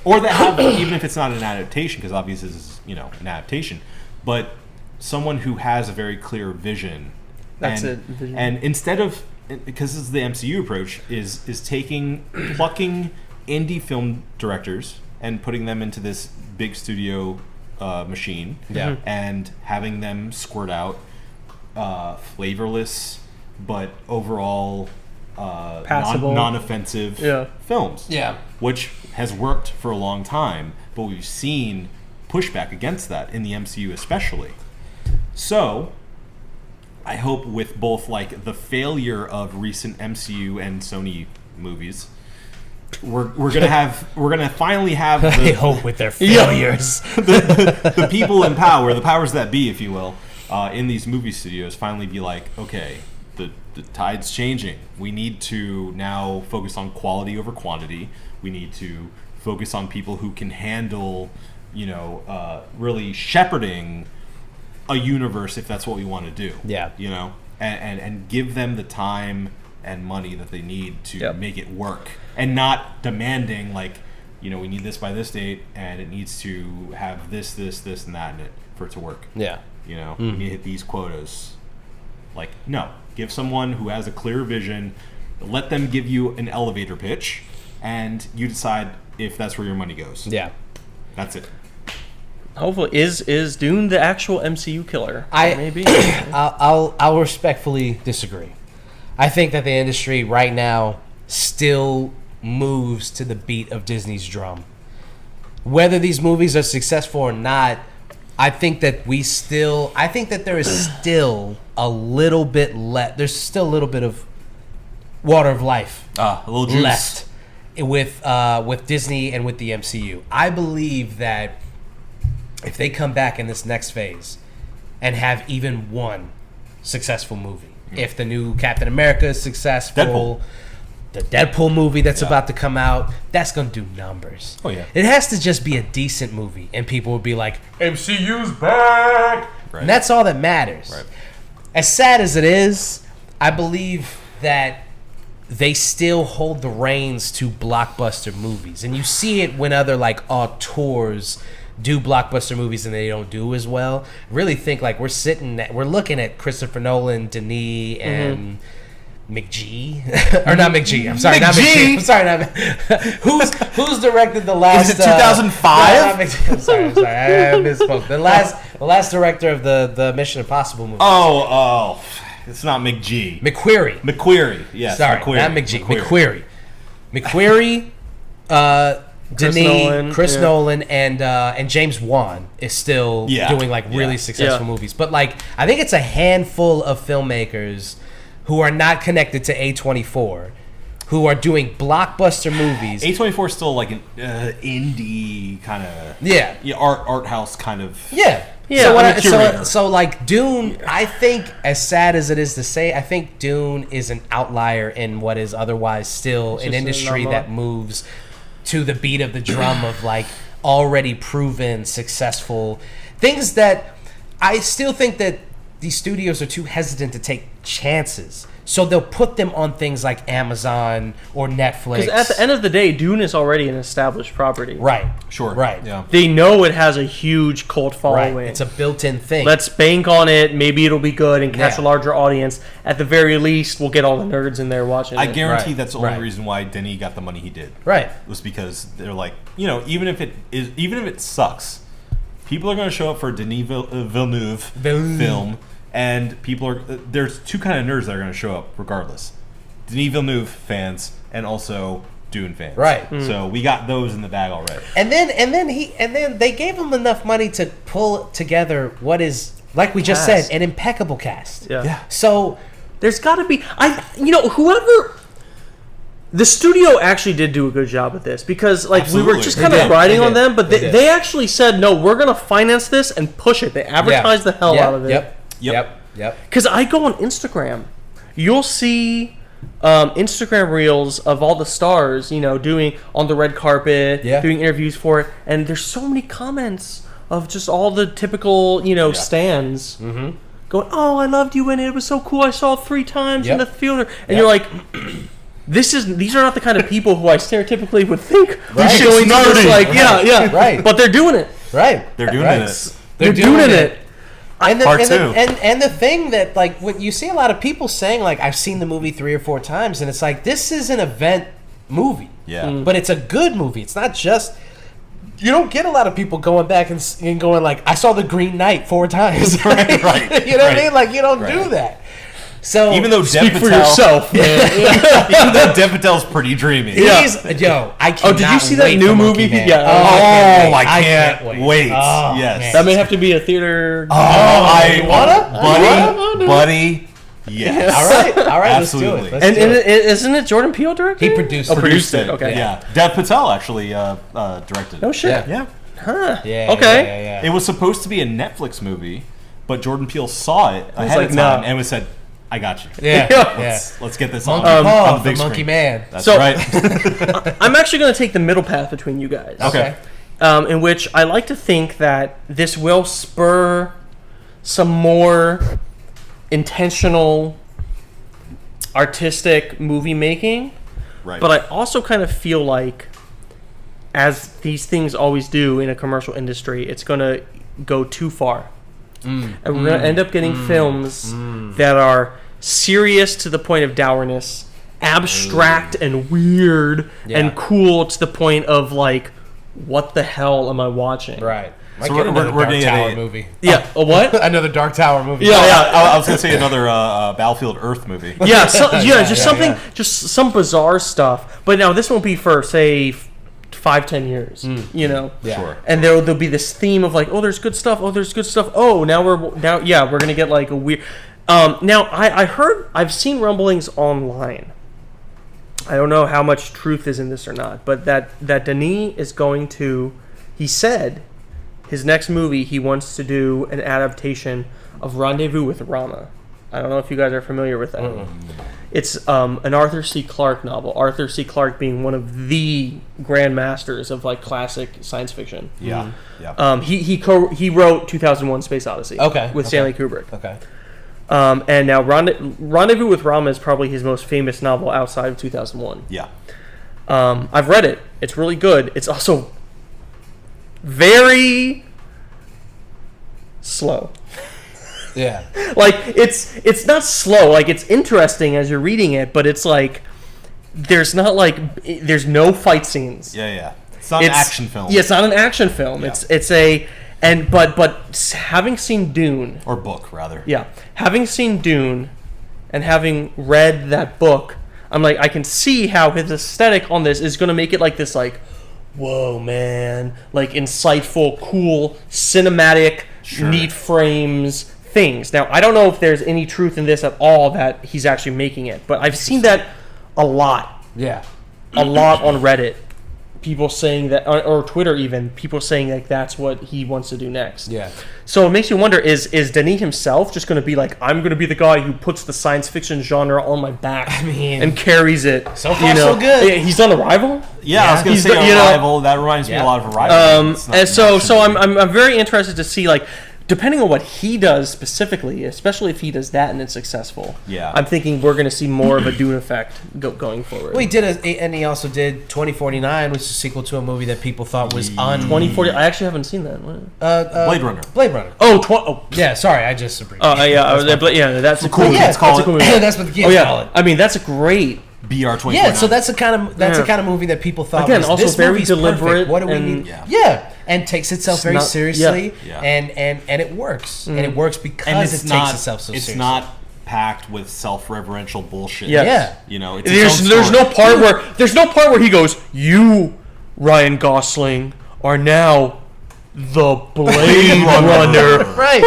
B: Or that have, even if it's not an adaptation, because obviously this is, an adaptation, but someone who has a very clear vision.
C: Vision.
B: And instead of, because this is the MCU approach, is plucking indie film directors and putting them into this big studio machine, and having them squirt out flavorless but overall non-offensive films, which has worked for a long time, but we've seen pushback against that in the MCU especially. So I hope with both like the failure of recent MCU and Sony movies, we're gonna finally have
D: I hope with their failures
B: the people in power, the powers that be, if you will, in these movie studios finally be like, okay, the tide's changing. We need to now focus on quality over quantity. We need to focus on people who can handle, really shepherding a universe if that's what we want to do.
D: Yeah.
B: and give them the time and money that they need to
C: Yep.
B: make it work, and not demanding like, we need this by this date, and it needs to have this, and that in it for it to work.
D: Yeah.
B: We need to hit these quotas. Like, no, give someone who has a clear vision, let them give you an elevator pitch, and you decide if that's where your money goes.
D: Yeah.
B: That's it.
C: Hopefully, is Dune the actual MCU killer? Maybe.
D: I'll respectfully disagree. I think that the industry right now still moves to the beat of Disney's drum. Whether these movies are successful or not, I think that there is still a little bit left. There's still a little bit of water of life
B: A little juice.
D: left with Disney and with the MCU. I believe that if they come back in this next phase and have even one successful movie, if the new Captain America is successful, the Deadpool movie that's about to come out, that's going to do numbers.
B: Oh, yeah.
D: It has to just be a decent movie, and people will be like, MCU's back!
B: Right.
D: And that's all that matters.
B: Right.
D: As sad as it is, I believe that they still hold the reins to blockbuster movies. And you see it when other, auteurs do blockbuster movies and they don't do as well. Really think, we're looking at Christopher Nolan, Denis, and... McG or not McG? I'm sorry, not McG. I'm sorry, not who's directed the last?
B: Is it 2005?
D: I'm sorry, I misspoke. The last director of the Mission Impossible movie.
B: Oh, it's not McG.
D: McQuarrie.
B: Yes.
D: Sorry,
B: McQuarrie.
D: not McG. McQuarrie. Denis, Chris Nolan, and James Wan is still doing really successful movies. But I think it's a handful of filmmakers who are not connected to A24, who are doing blockbuster movies.
B: A24 is still an indie kind of art house kind of
D: So Dune, I think, as sad as it is to say, I think Dune is an outlier in what is otherwise still an industry that moves to the beat of the drum of already proven successful things that I still think that these studios are too hesitant to take chances. So they'll put them on things like Amazon or Netflix.
C: Because at the end of the day, Dune is already an established property.
D: Right.
B: Sure.
D: Right.
B: Yeah.
C: They know it has a huge cult following.
D: Right. It's a built-in thing.
C: Let's bank on it. Maybe it'll be good and catch
D: Yeah.
C: a larger audience. At the very least, we'll get all the nerds in there watching
B: I
C: it.
B: guarantee
D: Right.
B: that's the only
D: Right.
B: reason why Denis got the money he did.
D: Right.
B: Was because they're even if it sucks, people are going to show up for a Denis Villeneuve film. And there's two kind of nerds that are going to show up regardless. Denis Villeneuve fans and also Dune fans.
D: Right.
B: So we got those in the bag already.
D: And then they gave him enough money to pull together what is, like we just said, an impeccable cast.
C: Yeah.
D: So
C: There's got to be... whoever... The studio actually did do a good job at this because, we were
B: Absolutely.
C: just
B: They
C: kind of
D: did.
C: riding
D: They
C: on
D: did.
C: them, but
D: They did.
C: they actually said, no, we're going to finance this and push it. They advertised the hell out of it.
B: Yep.
C: Because I go on Instagram, you'll see Instagram reels of all the stars, doing on the red carpet, doing interviews for it, and there's so many comments of just all the typical, stands going, "Oh, I loved you in it. It was so cool. I saw it 3 times in the theater," and you're like. These are not the kind of people who I stereotypically would think
D: Right.
C: are going to this,
B: Nerdy.
D: Right.
C: but they're doing it.
D: right.
B: They're doing
D: Right.
B: it.
C: They're doing it.
D: And
B: Part two.
D: And the thing that when you see a lot of people saying I've seen the movie 3 or 4 times, and it's this is an event movie.
B: Yeah.
D: But it's a good movie. It's not just. You don't get a lot of people going back and going I saw The Green Knight 4 times.
B: Right.
D: You know what I mean? You don't do that. So
B: Even though Dev
C: Speak for
B: Patel,
C: yourself, man.
B: even though Dev Patel's pretty dreamy.
D: I cannot
C: did you see that
D: wait
C: new
D: for
C: movie?
D: Monkey Man.
C: Yeah.
B: I
D: I
B: can't wait.
D: Oh,
B: Yes.
D: man.
C: That may have to be a theater.
B: Buddy. Yes.
D: All right,
B: Absolutely.
D: let's do it.
C: And isn't it Jordan Peele directed?
D: He produced
C: Oh,
D: it.
C: produced it. Okay.
B: Yeah. Dev Patel actually directed.
C: No shit.
D: Yeah.
B: Yeah.
D: Yeah.
C: Okay.
D: Yeah.
B: It was supposed to be a Netflix movie, but Jordan Peele saw it ahead
C: like,
B: of time
C: no.
B: and was said, "I got you.
D: Yeah.
B: Let's get this
D: Monkey
B: on
D: Paw,
B: the big
D: the Monkey
B: screen."
D: Man.
B: That's
C: So-
B: right.
C: I'm actually going to take the middle path between you guys.
B: Okay.
C: In which I like to think that this will spur some more intentional, artistic movie making.
B: Right.
C: But I also kind of feel like, as these things always do in a commercial industry, it's going to go too far. And we're going to end up getting films that are serious to the point of dourness, abstract and weird, and cool to the point of, like, what the hell am I watching?
D: Right. Might
B: So
D: get another
B: we're
D: Dark
B: gonna
D: Tower
B: get a-
D: movie.
C: Yeah, a what?
D: Another Dark Tower movie.
C: Yeah, yeah.
B: I was gonna say another Battlefield Earth movie.
C: Yeah, just some bizarre stuff. But now this won't be for, say, 5-10 years, you know.
D: Yeah.
B: Sure.
C: And there'll be this theme of like, oh, there's good stuff. Oh, there's good stuff. Oh, now we're gonna get like a weird. Now I've seen rumblings online. I don't know how much truth is in this or not, but that Denis is going to. He said his next movie he wants to do an adaptation of Rendezvous with Rama. I don't know if you guys are familiar with that. It's an Arthur C. Clarke novel. Arthur C. Clarke being one of the grandmasters of like classic science fiction.
B: Yeah. Yeah.
C: He wrote 2001: Space Odyssey. With Stanley Kubrick.
D: Okay.
C: And now Rendezvous with Rama is probably his most famous novel outside of 2001.
B: Yeah.
C: I've read it. It's really good. It's also very slow.
D: Yeah.
C: Like it's not slow. Like it's interesting as you're reading it, but it's like there's no fight scenes.
B: Yeah. It's not an action film.
C: Yeah, it's not an action film.
B: Yeah.
C: But having seen Dune,
B: Or book, rather.
C: yeah, having seen Dune, and having read that book, I'm like, I can see how his aesthetic on this is going to make it like this, like, whoa, man, like insightful, cool, cinematic,
B: Sure.
C: neat frames, things. Now, I don't know if there's any truth in this at all that he's actually making it, but I've seen that a lot
D: Yeah.
C: on Reddit. People saying that, or Twitter even, people saying like that's what he wants to do next.
D: Yeah.
C: So it makes you wonder: is Denis himself just going to be like, I'm going to be the guy who puts the science fiction genre on my back and carries it?
D: So far, so good.
C: Yeah, he's done Arrival.
B: Yeah, I was going to
C: He's
B: say
C: the- you know-
B: Arrival. That reminds me a lot of Arrival. It's not
C: And so
B: an action
C: I'm very interested to see, like, depending on what he does specifically, especially if he does that and it's successful.
B: Yeah.
C: I'm thinking we're going to see more of a Dune effect going forward.
D: Well, he also did 2049, which is a sequel to a movie that people thought was
C: 2040. I actually haven't seen that.
B: Blade Runner.
D: Blade Runner.
C: Oh,
D: Yeah, sorry, I just
C: yeah, that's a cool.
B: kids call it.
D: That's what the kids call it.
C: I mean, that's a great.
B: BR 20.
D: Yeah, so that's the kind of movie that people thought
C: Again,
D: was
C: also
D: this
C: very
D: movie's
C: deliberate
D: perfect. What do we
C: and-
D: need?
B: Yeah.
D: Yeah, and takes itself very
C: not-
D: seriously,
B: yeah.
D: and it works, and it works because it takes itself so seriously.
B: It's not packed with self-referential bullshit.
C: Yeah.
D: Yeah.
B: You know, it's its own
C: There's
B: story.
C: no part where he goes, "You, Ryan Gosling, are now the Blade Runner."
D: Right.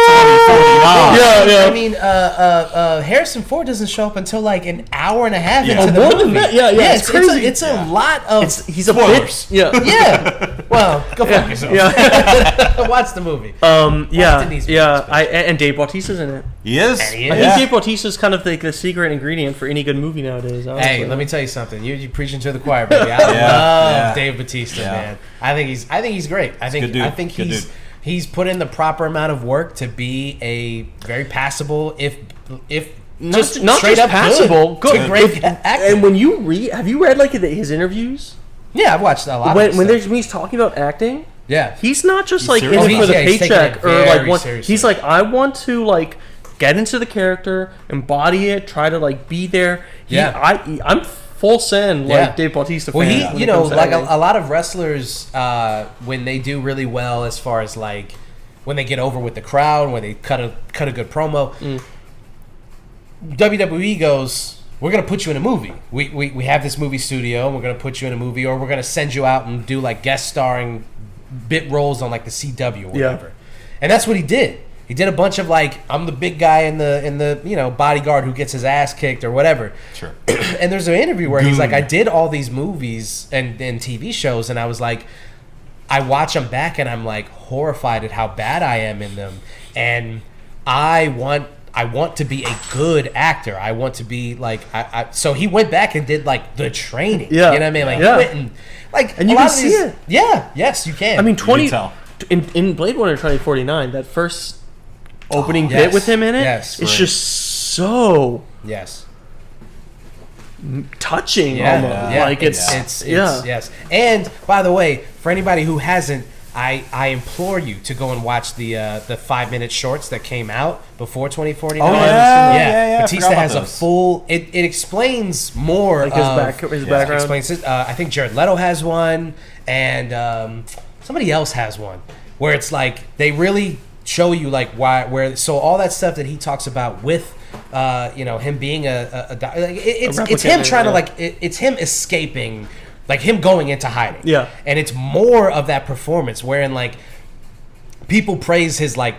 B: 2049.
C: Yeah.
D: I mean, Harrison Ford doesn't show up until like an hour and a half
B: Yeah.
D: into the
C: More
D: movie.
C: than that, yeah, it's crazy.
D: It's a lot of.
C: He's a
B: Spoilers.
C: bit. Yeah.
D: yeah. Well, go fuck yourself.
C: Yeah.
D: Watch the movie.
C: Yeah.
D: Denise
C: Yeah. And Dave Bautista's in it.
B: He is?
D: he
C: I
D: is.
C: think Dave Bautista's kind of like the secret ingredient for any good movie nowadays. Honestly.
D: Hey, let me tell you something. You preaching to the choir, baby. I love
B: Yeah.
D: Dave Bautista,
B: Yeah.
D: man. I think he's great. I think
B: good dude.
D: I think
B: Good
D: he's
B: dude.
D: he's put in the proper amount of work to be a very passable, if
C: not
D: straight
C: just
D: up
C: passable,
D: good, to great actor.
C: And when you have you read like his interviews?
D: Yeah, I've watched a lot.
C: When he's talking about acting,
D: yeah,
C: he's not just
B: He's
C: like in
B: serious?
C: it for the
D: He's taking
C: paycheck
D: it
C: or
D: very
C: like one.
D: seriously.
C: He's like, I want to like get into the character, embody it, try to like be there. I'm full send like
D: Yeah.
C: Dave Bautista fan.
D: well,
C: when
D: he
C: it comes to
D: like
C: acting.
D: a lot of wrestlers when they do really well as far as like when they get over with the crowd, when they cut a good promo. WWE goes, we're going to put you in a movie. We have this movie studio, and we're going to put you in a movie, or we're going to send you out and do like guest starring bit roles on like the CW or whatever. And that's what he did. He did a bunch of like, I'm the big guy in the bodyguard who gets his ass kicked or whatever.
B: Sure.
D: And there's an interview where he's
B: Dune.
D: like, I did all these movies and TV shows, and I was like, I watch them back and I'm like horrified at how bad I am in them, and I want to be a good actor. I want to be like so he went back and did like The Training.
C: Yeah.
D: You know what I mean? Like
C: Yeah.
D: he went and like
C: And
D: a
C: you
D: lot
C: can
D: of
C: see
D: these,
C: it.
D: Yeah, yes, you can.
C: I mean,
B: can tell.
C: in Blade Runner 2049, that first opening
D: yes.
C: bit with him in it.
D: Yes,
C: It's
D: right.
C: just so
D: Yes.
C: touching
D: Yeah,
C: almost.
D: yeah,
C: Like
D: it's
C: yeah.
D: yes. And by the way, for anybody who hasn't, I implore you to go and watch the 5-minute shorts that came out before 2049.
B: Oh, yeah, yeah, I
D: Batista
B: forgot about
D: has a
B: those.
D: full. It explains more
C: Like
D: of
C: his background.
D: Explains it. I think Jared Leto has one, and somebody else has one where it's like they really show you like where so all that stuff that he talks about with him being it's him
C: replicant,
D: trying to
C: yeah.
D: like it's him escaping, like him going into hiding.
C: Yeah.
D: And it's more of that performance wherein like people praise his like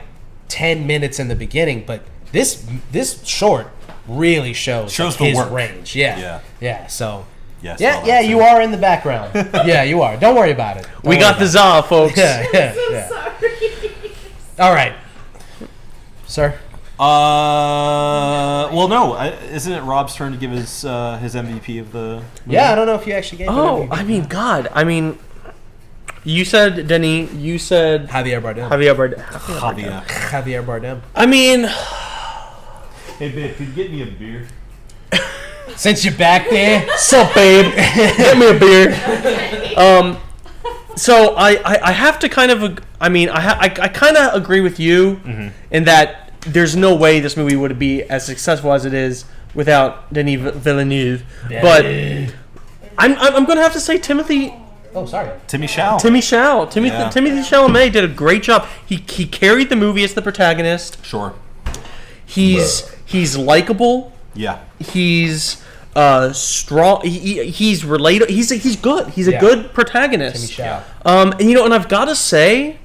D: 10 minutes in the beginning, but this short really shows like,
B: the
D: his
B: work.
D: range.
B: Yeah.
D: Yeah. So
B: Yes,
D: yeah,
B: all
D: yeah,
B: that
D: you
B: stuff.
D: are in the background. Yeah, you are. Don't worry about it.
C: We got the za, folks.
D: Yeah.
E: Sorry.
D: All right, sir.
B: Well, no. Isn't it Rob's turn to give his MVP of the movie?
D: Yeah, I don't know if you actually gave.
C: Oh, I mean, God. I mean, you said Denis. You said
D: Javier Bardem.
B: Javier.
D: Bardem.
C: I mean,
B: Hey, babe, could you get me a beer?
D: Since you're back there,
C: sup, babe? Get me a beer. So I have to kind of. I mean, I kind of agree with you in that there's no way this movie would be as successful as it is without Denis Villeneuve. But I'm going to have to say Timothy.
D: oh, sorry.
B: Timmy Chalamet.
C: Timothy Chalamet did a great job. He carried the movie as the protagonist.
B: Sure.
C: He's likable.
B: Yeah.
C: He's strong. He's relatable. He's good. He's a
D: Yeah.
C: good protagonist.
D: Timmy Chalamet.
C: And I've got to say,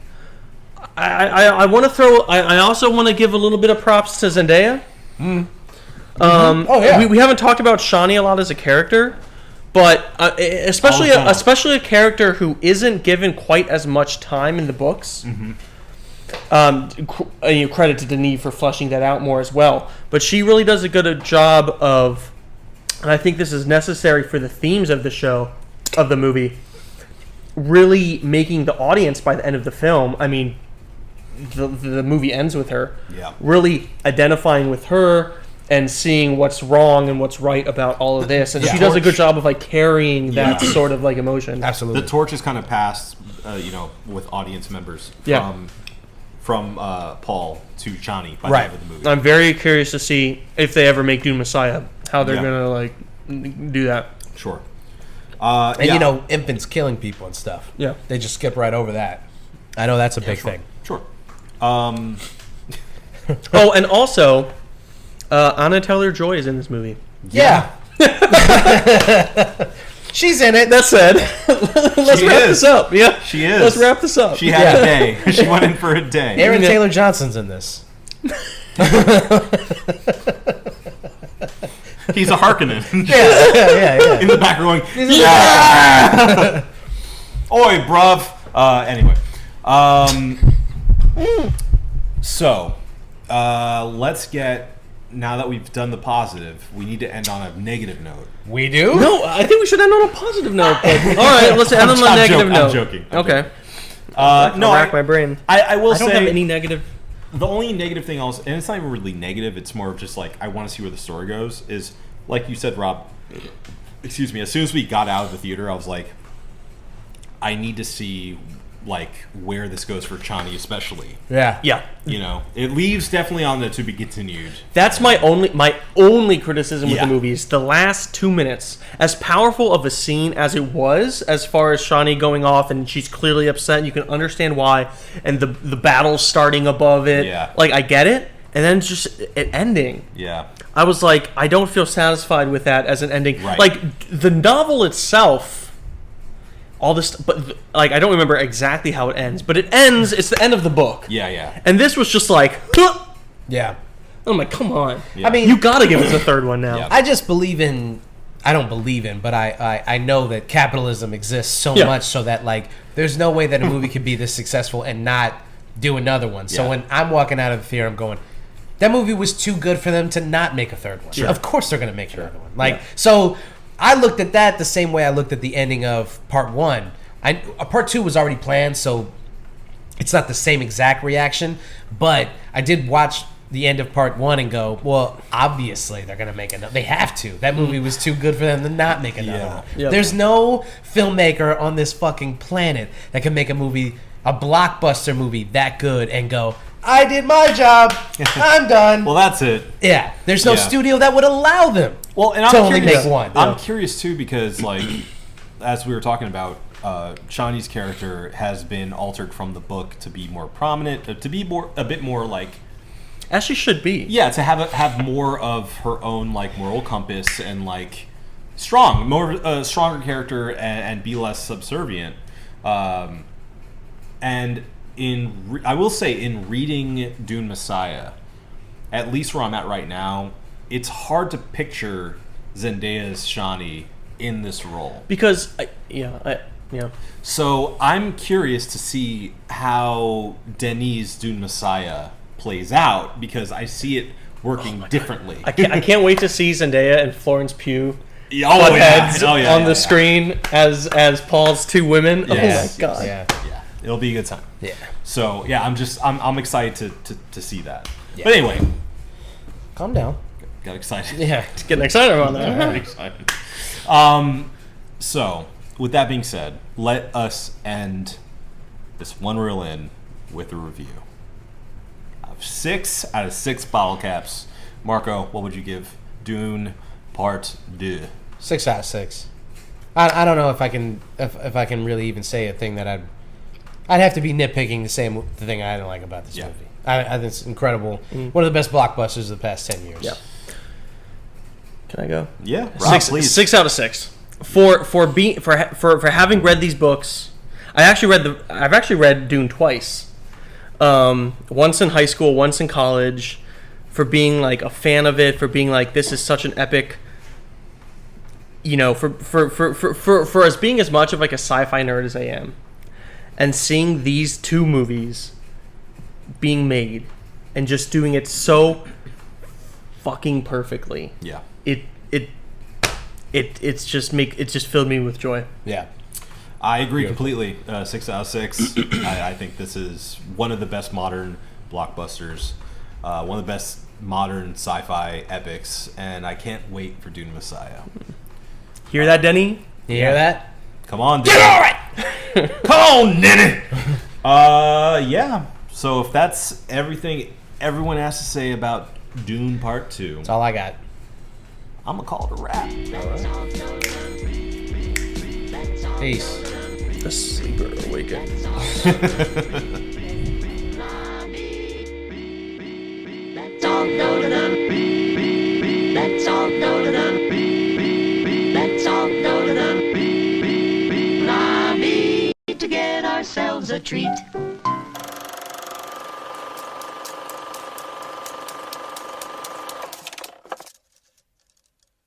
C: I want to throw. I also want to give a little bit of props to Zendaya.
D: Oh yeah.
C: We haven't talked about Shawnee a lot as a character, but especially
B: Oh, no.
C: especially a character who isn't given quite as much time in the books. Credit to Denis for fleshing that out more as well. But she really does a good job of, and I think this is necessary for the themes of the show, of the movie, really making the audience by the end of the film. I mean, the movie ends with her.
B: Yeah.
C: Really identifying with her and seeing what's wrong and what's right about all of this. And
D: Yeah.
C: she does a good job of like carrying that sort of like emotion.
D: Absolutely.
B: The torch is kind of passed, with audience members
C: Yeah.
B: from Paul to Johnny by
D: Right.
B: the end of the movie.
C: I'm very curious to see if they ever make Dune Messiah, how they're
B: Yeah.
C: gonna like do that.
B: Sure.
D: And infants killing people and stuff.
C: Yeah.
D: They just skip right over that. I know that's a big
B: sure.
D: thing.
B: Sure.
C: Oh, and also, Anna Taylor-Joy is in this movie.
D: Yeah. She's in it.
C: That said, let's
B: She
C: wrap
B: is.
C: this up. Yeah,
B: She is.
C: Let's wrap this up.
B: She had a day. She went in for a day.
D: Aaron
C: Yeah.
D: Taylor Johnson's in this.
B: He's a Harkonnen.
D: Yeah.
B: In the back going, yeah! Oi, bruv. Anyway. So, let's get, now that we've done the positive, we need to end on a negative note.
D: We do?
C: No, I think we should end on a positive note. But, all right, let's end on a negative note.
B: I'm joking.
C: Okay.
B: No,
C: rack my brain.
B: I will
C: I don't
B: say,
C: have any negative.
B: the only negative thing else, and it's not even really negative, it's more of just like, I want to see where the story goes, is, like you said, Rob, excuse me, as soon as we got out of the theater, I was like, I need to see, like, where this goes for Chani especially.
D: Yeah.
C: Yeah,
B: It leaves definitely on the to be continued.
C: that's my only criticism with
B: Yeah.
C: the movie is the last 2 minutes. As powerful of a scene as it was, as far as Shawnee going off and she's clearly upset, and you can understand why, and the battle starting above it.
B: Yeah.
C: Like, I get it, and then just it ending.
B: Yeah.
C: I was like, I don't feel satisfied with that as an ending.
B: Right.
C: Like, the novel itself, all this, but like, I don't remember exactly how it ends, but it ends, it's the end of the book.
B: Yeah.
C: And this was just like, huh!
D: Yeah.
C: I'm like, come on.
B: Yeah.
D: I mean,
C: You gotta give us a third one now.
B: Yeah.
D: I just believe in, I don't believe in, but I know that capitalism exists so
C: Yeah.
D: much so that, like, there's no way that a movie could be this successful and not do another one. So
B: Yeah.
D: when I'm walking out of the theater, I'm going, that movie was too good for them to not make a third one.
C: Sure.
D: Of course they're going to make another one. Like,
B: Yeah.
D: so I looked at that the same way I looked at the ending of part one. Part two was already planned, so it's not the same exact reaction, but I did watch the end of part 1 and go, well, obviously they're gonna make another. They have to. That movie was too good for them to not make another one.
C: Yep.
D: There's no filmmaker on this fucking planet that can make a movie, a blockbuster movie, that good and go, I did my job. I'm done.
B: Well, that's it.
D: Yeah, there's no
B: Yeah.
D: studio that would allow them.
B: Well, and I'm
D: to only
B: curious,
D: make one.
B: I'm curious too because, like, as we were talking about, Shawnee's character has been altered from the book to be more prominent, to be a bit more like.
C: As she should be.
B: Yeah, to have more of her own like moral compass and like stronger character and be less subservient. And I will say in reading Dune Messiah, at least where I'm at right now, it's hard to picture Zendaya's Shawnee in this role.
C: Because,
B: So I'm curious to see how Denis Dune Messiah plays out because I see it working differently.
C: I can't wait to see Zendaya and Florence Pugh
B: heads
C: on the screen as Paul's two women.
B: Yes.
C: Oh my god.
D: Yeah.
B: It'll be a good time.
D: Yeah.
B: So yeah, I'm excited to see that.
D: Yeah.
B: But anyway,
D: Calm down.
B: got excited.
D: Yeah.
C: Getting excited about that.
B: Got excited. So with that being said, let us end this one reel in with a review of 6 out of 6 bottle caps. Marco, what would you give Dune Part 2?
D: 6 out of 6. I don't know if I can if I can really even say a thing that I'd have to be nitpicking the thing I don't like about this movie. I think it's incredible. One of the best blockbusters of the past 10 years.
C: Yeah. Can I go?
B: Yeah, Rob, please.
C: 6 out of 6. For having read these books, I've actually read Dune twice. Once in high school, once in college. For being like a fan of it, for being like this is such an epic. You know, for us being as much of like a sci-fi nerd as I am, and seeing these two movies being made and just doing it so fucking perfectly.
B: Yeah.
C: It's just filled me with joy.
D: Yeah.
B: I agree completely. 6 out of 6. I think this is one of the best modern blockbusters, one of the best modern sci-fi epics, and I can't wait for Dune Messiah.
C: Hear that, Denny?
D: You hear that?
B: Come on, Denny. Come on, Denny. Yeah. So if that's everything everyone has to say about Dune Part 2,
D: That's all I got.
B: I'm gonna call it a wrap.
D: Peace.
C: The sleeper awakens.
A: Let's all go to the. Let's all go to the. Let's all go to the lobby to get ourselves a treat.